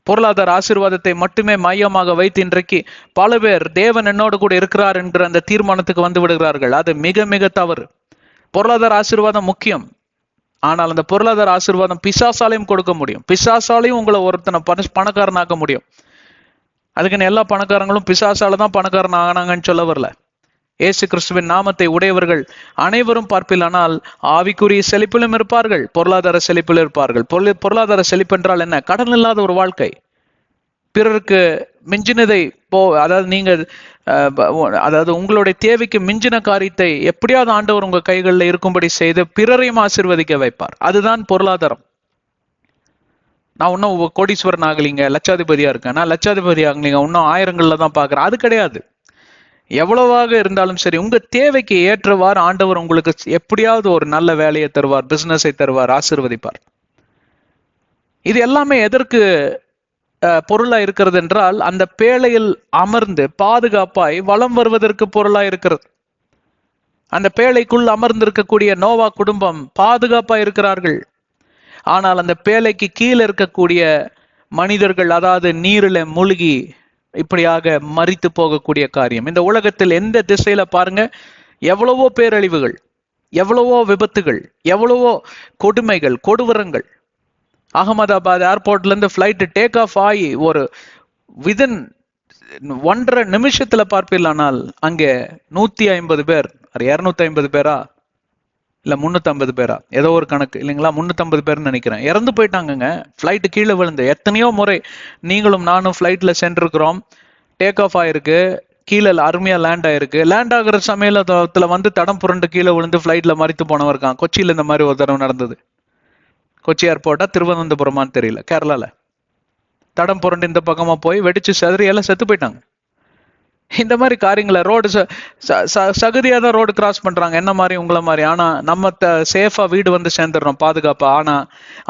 பொருளாதார ஆசீர்வாதத்தை மட்டுமே மையமாக வைத்து இன்றைக்கு பல பேர் தேவன் என்னோடு கூட இருக்கிறார் என்கிற அந்த தீர்மானத்துக்கு வந்து விடுகிறார்கள். அது மிக மிக தவறு. பொருளாதார ஆசீர்வாதம் முக்கியம். ஆனால் அந்த பொருளாதார ஆசீர்வாதம் பிசாசாலையும் கொடுக்க முடியும். பிசாசாலையும் உங்களை ஒருத்தனை பணக்காரனாக்க முடியும். அதுக்குன்னு எல்லா பணக்காரங்களும் பிசாசால தான் பணக்காரன் ஆனாங்கன்னு சொல்ல வரல. இயேசு கிறிஸ்துவின் நாமத்தை உடையவர்கள் அனைவரும் பார்ப்பிலானால் ஆவிக்குரிய செழிப்பிலும் இருப்பார்கள், பொருளாதார செழிப்பிலும் இருப்பார்கள். பொருளாதார செழிப்பு என்றால் என்ன? கடன் இல்லாத ஒரு வாழ்க்கை, பிறருக்கு மிஞ்சினதை அதாவது உங்களுடைய தேவைக்கு மிஞ்சின காரியத்தை எப்படியாவது ஆண்டவர் உங்க கைகளில் இருக்கும்படி செய்து பிறரையும் ஆசீர்வதிக்க வைப்பார். அதுதான் பொருளாதாரம். நான் இன்னும் கோடீஸ்வரன் ஆகலிங்க, லட்சாதிபதியா இருக்கேன், நான் லட்சாதிபதி ஆகலிங்க, இன்னும் ஆயிரங்கள்ல தான் பாக்குறேன். அது கிடையாது. எவ்வளவாக இருந்தாலும் சரி, உங்க தேவைக்கு ஏற்றவாறு ஆண்டவர் உங்களுக்கு எப்படியாவது ஒரு நல்ல வேலையை தருவார், பிசினஸை தருவார், ஆசீர்வதிப்பார். இது எல்லாமே எதற்கு பொருளா இருக்கிறது என்றால், அந்த பேழையில் அமர்ந்து பாதுகாப்பாய் வலம் வருவதற்கு பொருளா இருக்கிறது. அந்த பேழைக்குள் அமர்ந்திருக்கக்கூடிய நோவா குடும்பம் பாதுகாப்பா இருக்கிறார்கள். ஆனால் அந்த பேழைக்கு கீழே இருக்கக்கூடிய மனிதர்கள், அதாவது நீரில மூழ்கி இப்படியாக மரித்து போகக்கூடிய காரியம். இந்த உலகத்தில் எந்த திசையில பாருங்க, எவ்வளவோ பேரழிவுகள், எவ்வளவோ விபத்துகள், எவ்வளவோ கொடுமைகள், கொடூரங்கள். அகமதாபாத் ஏர்போர்ட்ல இருந்து பிளைட் டேக் ஆஃப் ஆகி ஒரு விதின் 1.5 நிமிஷத்துல பார்ப்பீர்களானால் அங்கே 150 பேர், 250 பேரா இல்ல 350 பேரா, ஏதோ ஒரு கணக்கு இல்லைங்களா, 350 பேர்னு நினைக்கிறேன், இறந்து போயிட்டாங்கங்க. பிளைட் கீழே விழுந்து. எத்தனையோ முறை நீங்களும் நானும் பிளைட்ல சென்றிருக்கிறோம். டேக் ஆஃப் ஆயிருக்கு, கீழே அருமையா லேண்ட் ஆயிருக்கு. லேண்ட் ஆகுற சமயத்துல வந்து தடம் புரண்டு கீழே விழுந்து பிளைட்ல மறித்து போனவர் இருக்கான். கொச்சியில இந்த மாதிரி ஒரு தடவை நடந்தது. கொச்சி ஏர்போர்ட்டா திருவனந்தபுரமான்னு தெரியல, கேரளால. தடம் புரண்டு இந்த பக்கமா போய் வெடிச்சு செதறி எல்லாம் செத்து போயிட்டாங்க. இந்த மாதிரி காரியங்களை ரோடு சகதியா தான் ரோடு கிராஸ் பண்றாங்க, என்ன மாதிரி உங்களை மாதிரி. ஆனா நம்ம சேஃபா வீடு வந்து சேர்ந்துடுறோம், பாதுகாப்பா. ஆனா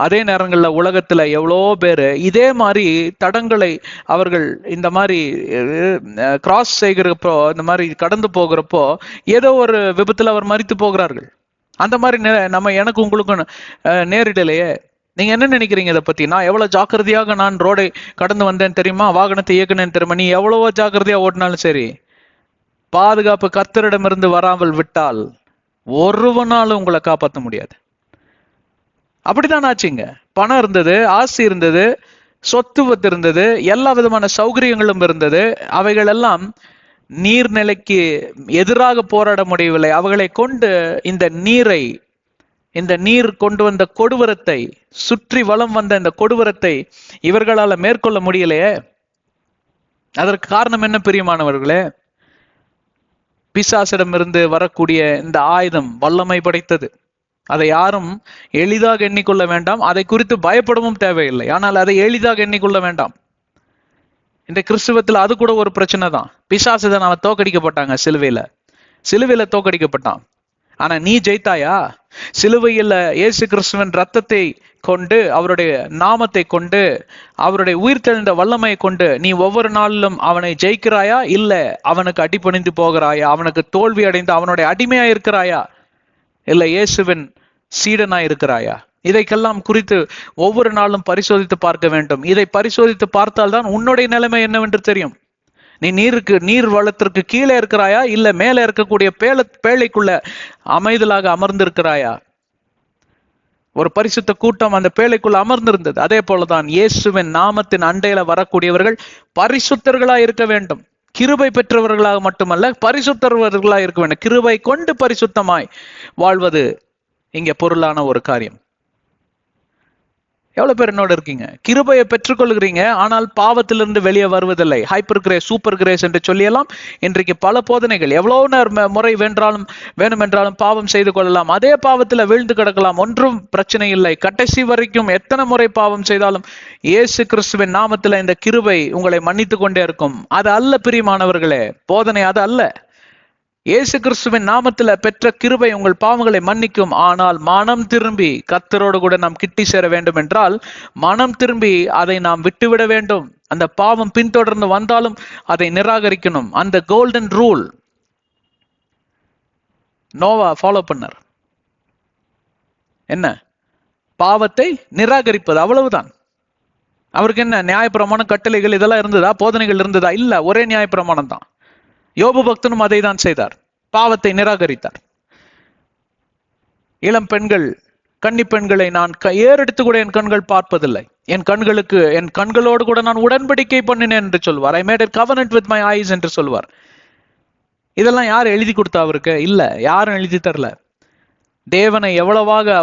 அதே நேரங்கள்ல உலகத்துல எவ்வளோ பேரு இதே மாதிரி தடங்களை அவர்கள் இந்த மாதிரி கிராஸ் செய்கிறப்போ, இந்த மாதிரி கடந்து போகிறப்போ ஏதோ ஒரு விபத்துல அவர் மரித்து போகிறார்கள். அந்த மாதிரி நம்ம எனக்கு உங்களுக்கும் நேரிடலையே. நீங்க என்ன நினைக்கிறீங்க இதை பத்தி? நான் எவ்வளவு ஜாக்கிரதையாக நான் ரோடை கடந்து வந்தேன் தெரியுமா, வாகனத்தை இயக்குனேன் தெரியுமா? நீ எவ்வளவோ ஜாக்கிரதையா ஓட்டினாலும் சரி, பாதுகாப்பு கர்த்தரிடமிருந்து வராமல் விட்டால் ஒருவனாலும் உங்களை காப்பாற்ற முடியாது. அப்படித்தான் ஆச்சுங்க. பணம் இருந்தது, ஆஸ்தி இருந்தது, சொத்து பத்து இருந்தது, எல்லா விதமான சௌகரியங்களும் இருந்தது. அவைகள் எல்லாம் நீர்நிலைக்கு எதிராக போராட முடியவில்லை. அவைகளை கொண்டு இந்த நீர் கொண்டு வந்த கொடூரத்தை, சுற்றி வலம் வந்த இந்த கொடூரத்தை இவர்களால மேற்கொள்ள முடியலையே. அதற்கு காரணம் என்ன பிரியமானவர்களே? பிசாசிடமிருந்து வரக்கூடிய இந்த ஆயுதம் வல்லமை படைத்தது. அதை யாரும் எளிதாக எண்ணிக்கொள்ள வேண்டாம். அதை குறித்து பயப்படவும் தேவையில்லை. ஆனால் அதை எளிதாக எண்ணிக்கொள்ள வேண்டாம். இந்த கிறிஸ்துவத்தில் அது கூட ஒரு பிரச்சனை தான். பிசாசுதான் அவன் தோக்கடிக்கப்பட்டாங்க, சிலுவையில தோக்கடிக்கப்பட்டான். ஆனா நீ ஜெயித்தாயா? சிலுவையில் இயேசு கிறிஸ்துவின் ரத்தத்தை கொண்டு, அவருடைய நாமத்தை கொண்டு, அவருடைய உயிர்த்தெழுந்த வல்லமையை கொண்டு நீ ஒவ்வொரு நாளிலும் அவனை ஜெயிக்கிறாயா? இல்ல அவனுக்கு அடிபணிந்து போகிறாயா? அவனுக்கு தோல்வி அடைந்து அவனுடைய அடிமையா இருக்கிறாயா? இல்ல இயேசுவின் சீடனா இருக்கிறாயா? இதைக்கெல்லாம் குறித்து ஒவ்வொரு நாளும் பரிசோதித்து பார்க்க வேண்டும். இதை பரிசோதித்து பார்த்தால்தான் உன்னுடைய நிலைமை என்னவென்று தெரியும். நீ நீர் வளத்திற்கு கீழே இருக்கிறாயா? இல்ல மேல இருக்கக்கூடிய பேழைக்குள்ள அமைதலாக அமர்ந்திருக்கிறாயா? ஒரு பரிசுத்த கூட்டம் அந்த பேழைக்குள்ள அமர்ந்திருந்தது. அதே போலதான் இயேசுவின் நாமத்தின் அண்டையில வரக்கூடியவர்கள் பரிசுத்தர்களா இருக்க வேண்டும். கிருபை பெற்றவர்களாக மட்டுமல்ல, பரிசுத்தவர்களாக இருக்க வேண்டும். கிருபை கொண்டு பரிசுத்தமாய் வாழ்வது இங்க பொருளான ஒரு காரியம். எவ்வளவு பேர் என்னோட இருக்கீங்க? கிருபையை பெற்றுக்கொள்கிறீங்க, ஆனால் பாவத்திலிருந்து வெளியே வருவதில்லை. ஹைப்பர் கிரேஸ், சூப்பர் கிரேஸ் என்று சொல்லியெல்லாம் இன்றைக்கு பல போதனைகள். எவ்வளவு முறை வேணுமென்றாலும் பாவம் செய்து கொள்ளலாம், அதே பாவத்துல வீழ்ந்து கிடக்கலாம், ஒன்றும் பிரச்சனை இல்லை. கடைசி வரைக்கும் எத்தனை முறை பாவம் செய்தாலும் இயேசு கிறிஸ்துவின் நாமத்துல இந்த கிருபை உங்களை மன்னித்து கொண்டே இருக்கும். அது அல்ல பிரியமானவர்களே, போதனை அது அல்ல. இயேசு கிறிஸ்துவின் நாமத்துல பெற்ற கிருபை உங்கள் பாவங்களை மன்னிக்கும். ஆனால் மனம் திரும்பி கர்த்தரோடு கூட நாம் கிட்டி சேர வேண்டும் என்றால் மனம் திரும்பி அதை நாம் விட்டுவிட வேண்டும். அந்த பாவம் பின்தொடர்ந்து வந்தாலும் அதை நிராகரிக்கணும். அந்த கோல்டன் ரூல் நோவா ஃபாலோ பண்ணார். என்ன? பாவத்தை நிராகரிப்பது, அவ்வளவுதான். அவருக்கு என்ன நியாயப்பிரமாணம், கட்டளைகள் இதெல்லாம் இருந்ததா? போதனைகள் இருந்ததா? இல்ல, ஒரே நியாயப்பிரமாணம் தான். யோபு பக்தனும் அதை தான் செய்தார், பாவத்தை நிராகரித்தார். இளம் பெண்கள், கன்னி பெண்களை நான் ஏறெடுத்து கூட என் கண்கள் பார்ப்பதில்லை, என் கண்களோடு கூட நான் உடன்படிக்கை பண்ணினேன் என்று சொல்வார். I made a covenant with my eyes என்று சொல்வார். இதெல்லாம் யார் எழுதி கொடுத்தா அவருக்கு? இல்ல, யாரும் எழுதி தரல. தேவனை எவ்வளவாக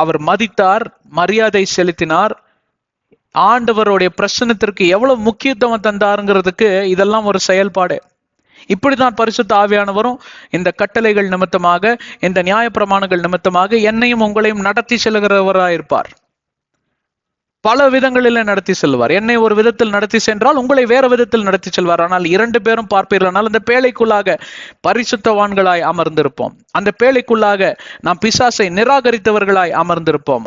அவர் மதித்தார், மரியாதை செலுத்தினார், ஆண்டவருடைய பிரசன்னத்திற்கு எவ்வளவு முக்கியத்துவம் தந்தாருங்கிறதுக்கு இதெல்லாம் ஒரு செயல்பாடு. இப்படிதான் பரிசுத்த ஆவியானவரும் இந்த கட்டளைகள் நிமித்தமாக, இந்த நியாயப்பிரமாணங்கள் நிமித்தமாக என்னையும் உங்களையும் நடத்தி செல்கிறவராயிருப்பார். பல விதங்களில் நடத்தி செல்வார். என்னை ஒரு விதத்தில் நடத்தி சென்றால் உங்களை வேற விதத்தில் நடத்தி செல்வார். ஆனால் 2 பேரும் பார்ப்பீர்களானால் அந்த பேழைக்குள்ளாக பரிசுத்தவான்களாய் அமர்ந்திருப்போம். அந்த பேழைக்குள்ளாக நாம் பிசாசை நிராகரித்தவர்களாய் அமர்ந்திருப்போம்.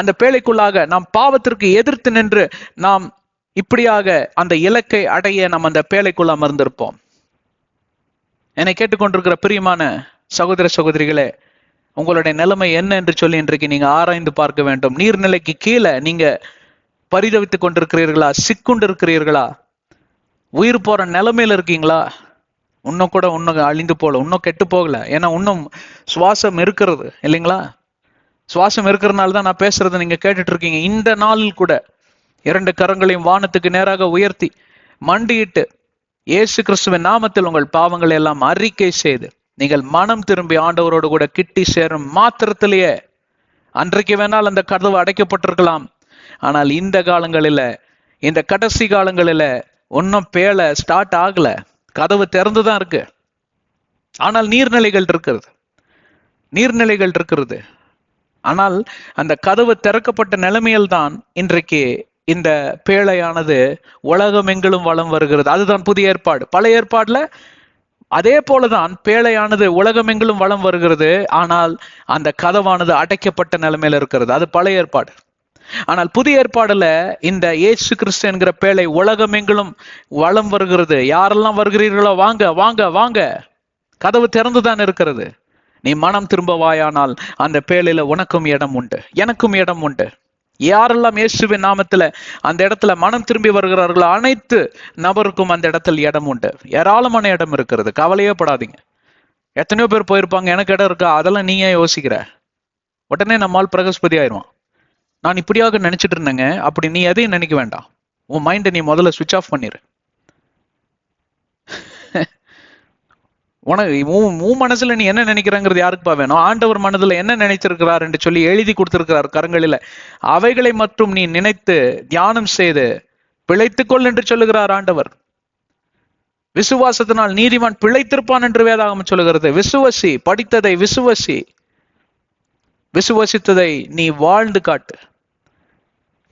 அந்த பேழைக்குள்ளாக நாம் பாவத்திற்கு எதிர்த்து நின்று நாம் இப்படியாக அந்த இலக்கை அடைய நாம் அந்த பேழைக்குள் அமர்ந்திருப்போம். என்னை கேட்டுக்கொண்டிருக்கிற பிரியமான சகோதர சகோதரிகளே, உங்களுடைய நிலைமை என்ன என்று சொல்லி இன்றைக்கு நீங்க ஆராய்ந்து பார்க்க வேண்டும். நீர்நிலைக்கு கீழே நீங்க பரிதவித்துக் கொண்டிருக்கிறீர்களா? சிக்குண்டு இருக்கிறீர்களா? உயிர் போற நிலைமையில இருக்கீங்களா? இன்னும் அழிந்து போல, இன்னும் கெட்டு போகல. ஏன்னா இன்னும் சுவாசம் இருக்கிறது இல்லைங்களா? சுவாசம் இருக்கிறதுனால தான் நான் பேசுறதை நீங்க கேட்டுட்டு இருக்கீங்க. இந்த நாளில் கூட 2 கரங்களையும் வானத்துக்கு நேராக உயர்த்தி மண்டியிட்டு இயேசு கிறிஸ்துவின் நாமத்தில் உங்கள் பாவங்களை எல்லாம் அறிக்கை செய்து நீங்கள் மனம் திரும்பி ஆண்டவரோடு கூட கிட்டி சேரும் மாத்திரத்திலேயே, அன்றைக்கு வேணால் அந்த கதவு அடைக்கப்பட்டிருக்கலாம், ஆனால் இந்த காலங்களில, இந்த கடைசி காலங்களில ஒன்னும் பேழ ஸ்டார்ட் ஆகல, கதவு திறந்துதான் இருக்கு. ஆனால் நீர்நிலைகள் இருக்கிறது. ஆனால் அந்த கதவு திறக்கப்பட்ட நிலைமையில் தான் இன்றைக்கு இந்த பேழையானது உலகம் எங்கிலும் வலம் வருகிறது. அதுதான் புதிய ஏற்பாடு. பழைய ஏற்பாடுல அதே போலதான் பேழையானது உலகம் எங்கிலும் வலம் வருகிறது. ஆனால் அந்த கதவானது அடைக்கப்பட்ட நிலைமையில இருக்கிறது. அது பழைய ஏற்பாடு. ஆனால் புதிய ஏற்பாடுல இந்த இயேசு கிறிஸ்து என்கிற பேழை உலகம் எங்கிலும் வலம் வருகிறது. யாரெல்லாம் வருகிறீர்களோ வாங்க வாங்க வாங்க, கதவு திறந்துதான் இருக்கிறது. நீ மனம் திரும்பவாயானால் அந்த பேழையில உனக்கும் இடம் உண்டு, எனக்கும் இடம் உண்டு. யாரெல்லாம் இயேசுவின் நாமத்துல அந்த இடத்துல மனம் திரும்பி வருகிறார்களோ அனைத்து நபருக்கும் அந்த இடத்தில் இடம் உண்டு. ஏராளமான இடம் இருக்கிறது. கவலையே படாதீங்க. எத்தனையோ பேர் போயிருப்பாங்க, எனக்கு இடம் இருக்கா? அதெல்லாம் நீ ஏன் யோசிக்கிற? உடனே நம்மால் பிரகஸ்பதி ஆயிடுவான். நான் இப்படியாக நினைச்சிட்டு இருந்தேங்க, அப்படி நீ எதையும் நினைக்க வேண்டாம். உன் மைண்டை நீ முதல்ல சுவிட்ச் ஆஃப் பண்ணிரு. உனக்கு உன் மனசுல நீ என்ன நினைக்கிறாங்கிறது யாருக்குப்பா வேணும்? ஆண்டவர் மனதுல என்ன நினைச்சிருக்கிறார் என்று சொல்லி எழுதி கொடுத்திருக்கிறார் கரங்களில. அவைகளை மட்டும் நீ நினைத்து தியானம் செய்து பிழைத்துக்கொள் என்று சொல்லுகிறார் ஆண்டவர். விசுவாசத்தினால் நீதிமான் பிழைத்திருப்பான் என்று வேதாகமம் சொல்லுகிறது. விசுவசி, படித்ததை விசுவசி, விசுவசித்ததை நீ வாழ்ந்து காட்டு.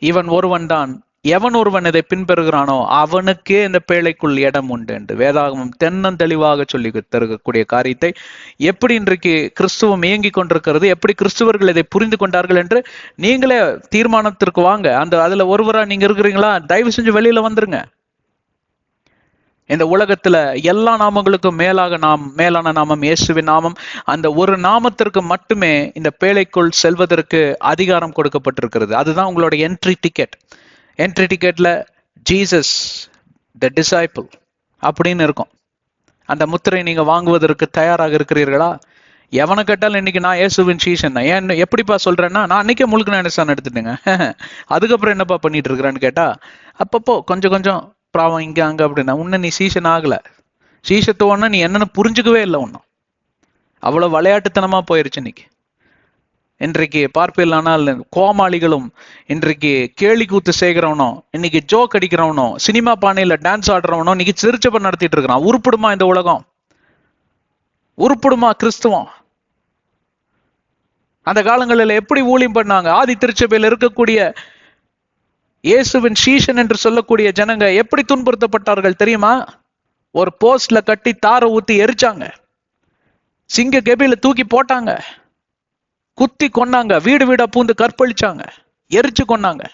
இவன் ஒருவன் தான், எவன் ஒருவன் இதை பின்பற்றுகிறானோ அவனுக்கே இந்த பேழைக்குள் இடம் உண்டு என்று வேதாகமம் தென்னந்தெளிவாக சொல்லி தருகக்கூடிய காரியத்தை எப்படி இன்றைக்கு கிறிஸ்துவம் இயங்கி கொண்டிருக்கிறது, எப்படி கிறிஸ்துவர்கள் இதை புரிந்து கொண்டார்கள் என்று நீங்களே தீர்மானத்திற்கு வாங்க. அதுல ஒருவரா நீங்க இருக்கிறீங்களா? தயவு செஞ்சு வெளியில வந்துருங்க. இந்த உலகத்துல எல்லா நாமங்களுக்கும் மேலான நாமம் இயேசுவின் நாமம். அந்த ஒரு நாமத்திற்கு மட்டுமே இந்த பேழைக்குள் செல்வதற்கு அதிகாரம் கொடுக்கப்பட்டிருக்கிறது. அதுதான் உங்களோட என்ட்ரி டிக்கெட். என்ட்ரி டிக்கெட்ல ஜீசஸ் த டிசைபிள் அப்படின்னு இருக்கும். அந்த முத்திரை நீங்க வாங்குவதற்கு தயாராக இருக்கிறீர்களா? எவனை கேட்டாலும் இன்னைக்கு நான் இயேசுவின் சீசன். ஏன் எப்படிப்பா சொல்றேன்னா, நான் அன்னைக்கே முழுக்க நான் எடுத்துட்டேங்க, அதுக்கப்புறம் என்னப்பா பண்ணிட்டு இருக்கிறான்னு கேட்டா, அப்பப்போ கொஞ்சம் கொஞ்சம் ப்ராப்ளம் இங்க அங்க அப்படின்னா, உன்ன நீ சீசன் ஆகல. சீசத்துவம்னா நீ என்னன்னு புரிஞ்சுக்கவே இல்லை. ஒன்னும் அவ்வளவு விளையாட்டுத்தனமா போயிருச்சு இன்னைக்கு. இன்றைக்கு பார்ப்பீர்களானால் கோமாளிகளும், இன்றைக்கு கேலி கூத்து செய்கிறவனும், இன்னைக்கு ஜோக் அடிக்கிறவனும், சினிமா பானையில டான்ஸ் ஆடுறவனும் இன்னைக்கு திருச்சபை நடத்திட்டு இருக்கிறான். உருப்படுமா இந்த உலகம்? உருப்படுமா கிறிஸ்துவம்? அந்த காலங்களில் எப்படி ஊழியம் பண்ணாங்க? ஆதி திருச்சபையில் இருக்கக்கூடிய இயேசுவின் சீஷன் என்று சொல்லக்கூடிய ஜனங்க எப்படி துன்புறுத்தப்பட்டார்கள் தெரியுமா? ஒரு போஸ்ட்ல கட்டி தார ஊத்தி எரிச்சாங்க, சிங்க கெபில தூக்கி போட்டாங்க, குத்தி கொன்னாங்க, வீடு வீடா பூந்து கற்பழிச்சாங்க, எரிச்சு கொன்னாங்க.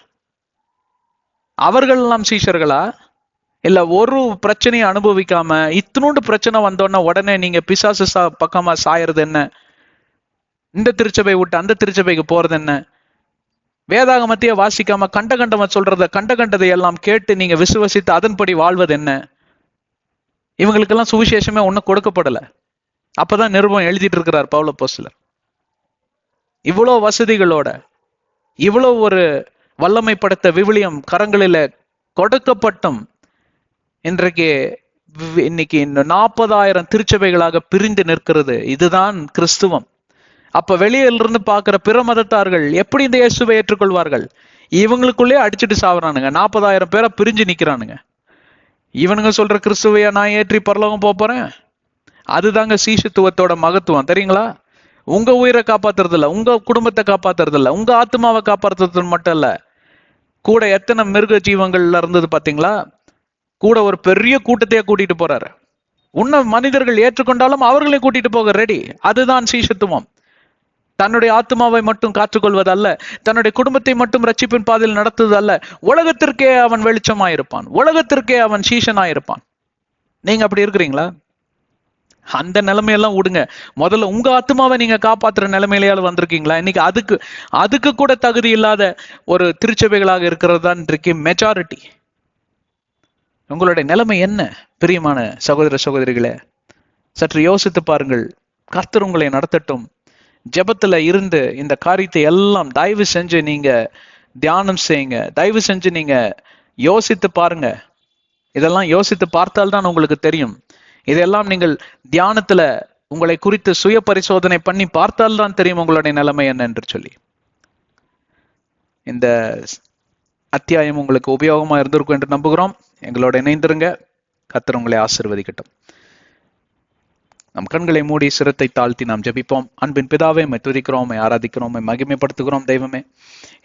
அவர்கள் எல்லாம் சீஷர்களா? இல்ல ஒரு பிரச்சனையை அனுபவிக்காம இத்தினோண்டு பிரச்சனை வந்தோன்னா உடனே நீங்க பிசாசு பக்கமா சாயறது என்ன? இந்த திருச்சபை விட்டு அந்த திருச்சபைக்கு போறது என்ன? வேதாகமத்தையே வாசிக்காம கண்டகண்டமா சொல்றத கண்டகண்டதை எல்லாம் கேட்டு நீங்க விசுவசித்து அதன்படி வாழ்வது என்ன? இவங்களுக்கெல்லாம் சுவிசேஷமே ஒன்னும் கொடுக்கப்படல. அப்பதான் நிருபம் எழுதிட்டு இருக்கிறார் பவுல் அப்போஸ்தலர். இவ்வளவு வசதிகளோட, இவ்வளவு ஒரு வல்லமை படைத்த விவிலியம் கரங்களில கொடுக்கப்பட்டும் இன்னைக்கு 40,000 திருச்சபைகளாக பிரிந்து நிற்கிறது. இதுதான் கிறிஸ்துவம். அப்ப வெளியிலிருந்து பார்க்கிற பிற மதத்தார்கள் எப்படி இந்த இயேசுவை ஏற்றுக்கொள்வார்கள்? இவங்களுக்குள்ளே அடிச்சுட்டு சாவறானுங்க. 40,000 பேரை பிரிஞ்சு நிக்கிறானுங்க. இவனுங்க சொல்ற கிறிஸ்துவையா நான் ஏற்றி பரலோகம் போறேன்? அதுதாங்க சீஷத்துவத்தோட மகத்துவம், தெரியுங்களா? உங்க உயிரை காப்பாத்துறது இல்ல, உங்க குடும்பத்தை காப்பாத்துறது இல்ல, உங்க ஆத்மாவை காப்பாற்றுறது மட்டும் இல்ல, கூட எத்தனை மிருக ஜீவங்கள்ல இருந்தது பாத்தீங்களா? கூட ஒரு பெரிய கூட்டத்தையே கூட்டிட்டு போறாரு. உன்ன மனிதர்கள் ஏற்றுக்கொண்டாலும் அவர்களை கூட்டிட்டு போக ரெடி. அதுதான் சீஷத்துவம். தன்னுடைய ஆத்மாவை மட்டும் காத்துக்கொள்வது அல்ல, தன்னுடைய குடும்பத்தை மட்டும் ரட்சிப்பின் பாதையில் நடத்துவது அல்ல, உலகத்திற்கே அவன் வெளிச்சமாயிருப்பான், உலகத்திற்கே அவன் சீஷனாயிருப்பான். நீங்க அப்படி இருக்கிறீங்களா? அந்த நிலைமையெல்லாம் விடுங்க. முதல்ல உங்க ஆத்மாவை நீங்க காப்பாற்றுற நிலைமையிலேயாவது வந்திருக்கீங்களா? இன்னைக்கு அதுக்கு கூட தகுதி இல்லாத ஒரு திருச்சபைகளாக இருக்கிறது தான் இன்றைக்கு மெஜாரிட்டி. உங்களுடைய நிலைமை என்ன? பிரியமான சகோதர சகோதரிகளே, சற்று யோசித்து பாருங்கள். கர்த்தர் உங்களை நடத்தட்டும். ஜெபத்துல இருந்து இந்த காரியத்தை எல்லாம் தயவு செஞ்சு நீங்க தியானம் செய்யுங்க. தயவு செஞ்சு நீங்க யோசித்து பாருங்க. இதெல்லாம் யோசித்து பார்த்தால்தான் உங்களுக்கு தெரியும். இதெல்லாம் நீங்கள் தியானத்துல உங்களை குறித்து சுய பரிசோதனை பண்ணி பார்த்தால்தான் தெரியும் உங்களுடைய நிலைமை என்ன என்று சொல்லி. இந்த அத்தியாயம் உங்களுக்கு உபயோகமா இருந்திருக்கும் என்று நம்புகிறோம். எங்களோட இணைந்திருங்க. கர்த்தர் உங்களை ஆசீர்வதிக்கட்டும். நம் கண்களை மூடி சிரத்தை தாழ்த்தி நாம் ஜெபிப்போம். அன்பின் பிதாவே, உம்மை துதிக்கிறோம், உம்மை ஆராதிக்கிறோம், உம்மை மகிமைப்படுத்துகிறோம். தெய்வமே,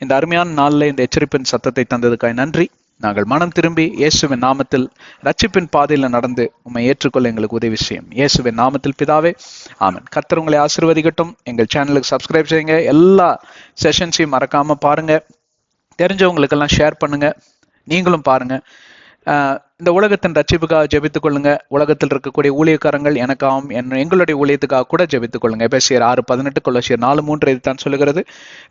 இந்த அருமையான நாளில் இந்த எச்சரிப்பின் சத்தத்தை தந்ததுக்காய் நன்றி. நாங்கள் மனம் திரும்பி இயேசுவின் நாமத்தில் ரட்சிப்பின் பாதையில நடந்து உம்மை ஏற்றுக்கொள்ள எங்களுக்கு உதவி செய்யும். இயேசுவின் நாமத்தில் பிதாவே, ஆமென். கர்த்தர் உங்களை ஆசீர்வதிக்கட்டும். எங்கள் சேனலுக்கு சப்ஸ்கிரைப் செய்யுங்க. எல்லா செஷன்ஸையும் மறக்காம பாருங்க. தெரிஞ்சவங்களுக்கெல்லாம் ஷேர் பண்ணுங்க. நீங்களும் பாருங்க. இந்த உலகத்தின் ரட்சிப்புக்காக ஜெபித்துக் கொள்ளுங்க. உலகத்தில் இருக்கக்கூடிய ஊழியக்காரங்கள் எனக்காகவும் எங்களுடைய ஊழியத்துக்காக கூட ஜெபித்துக் கொள்ளுங்க. எபேசியர் 6:18, கொலோசியர் 4:3 இதுதான் சொல்லுகிறது.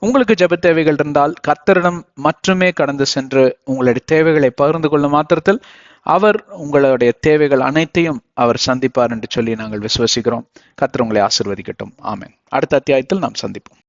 உங்களுக்கு ஜெப தேவைகள் இருந்தால் கர்த்தரிடம் மட்டுமே கடந்து சென்று உங்களுடைய தேவைகளை பகிர்ந்து கொள்ளும் மாத்திரத்தில் அவர் உங்களுடைய தேவைகள் அனைத்தையும் அவர் சந்திப்பார் என்று சொல்லி நாங்கள் விசுவசிக்கிறோம். கர்த்தர் உங்களை ஆசீர்வதிக்கட்டும். ஆமென். அடுத்த அத்தியாயத்தில் நாம் சந்திப்போம்.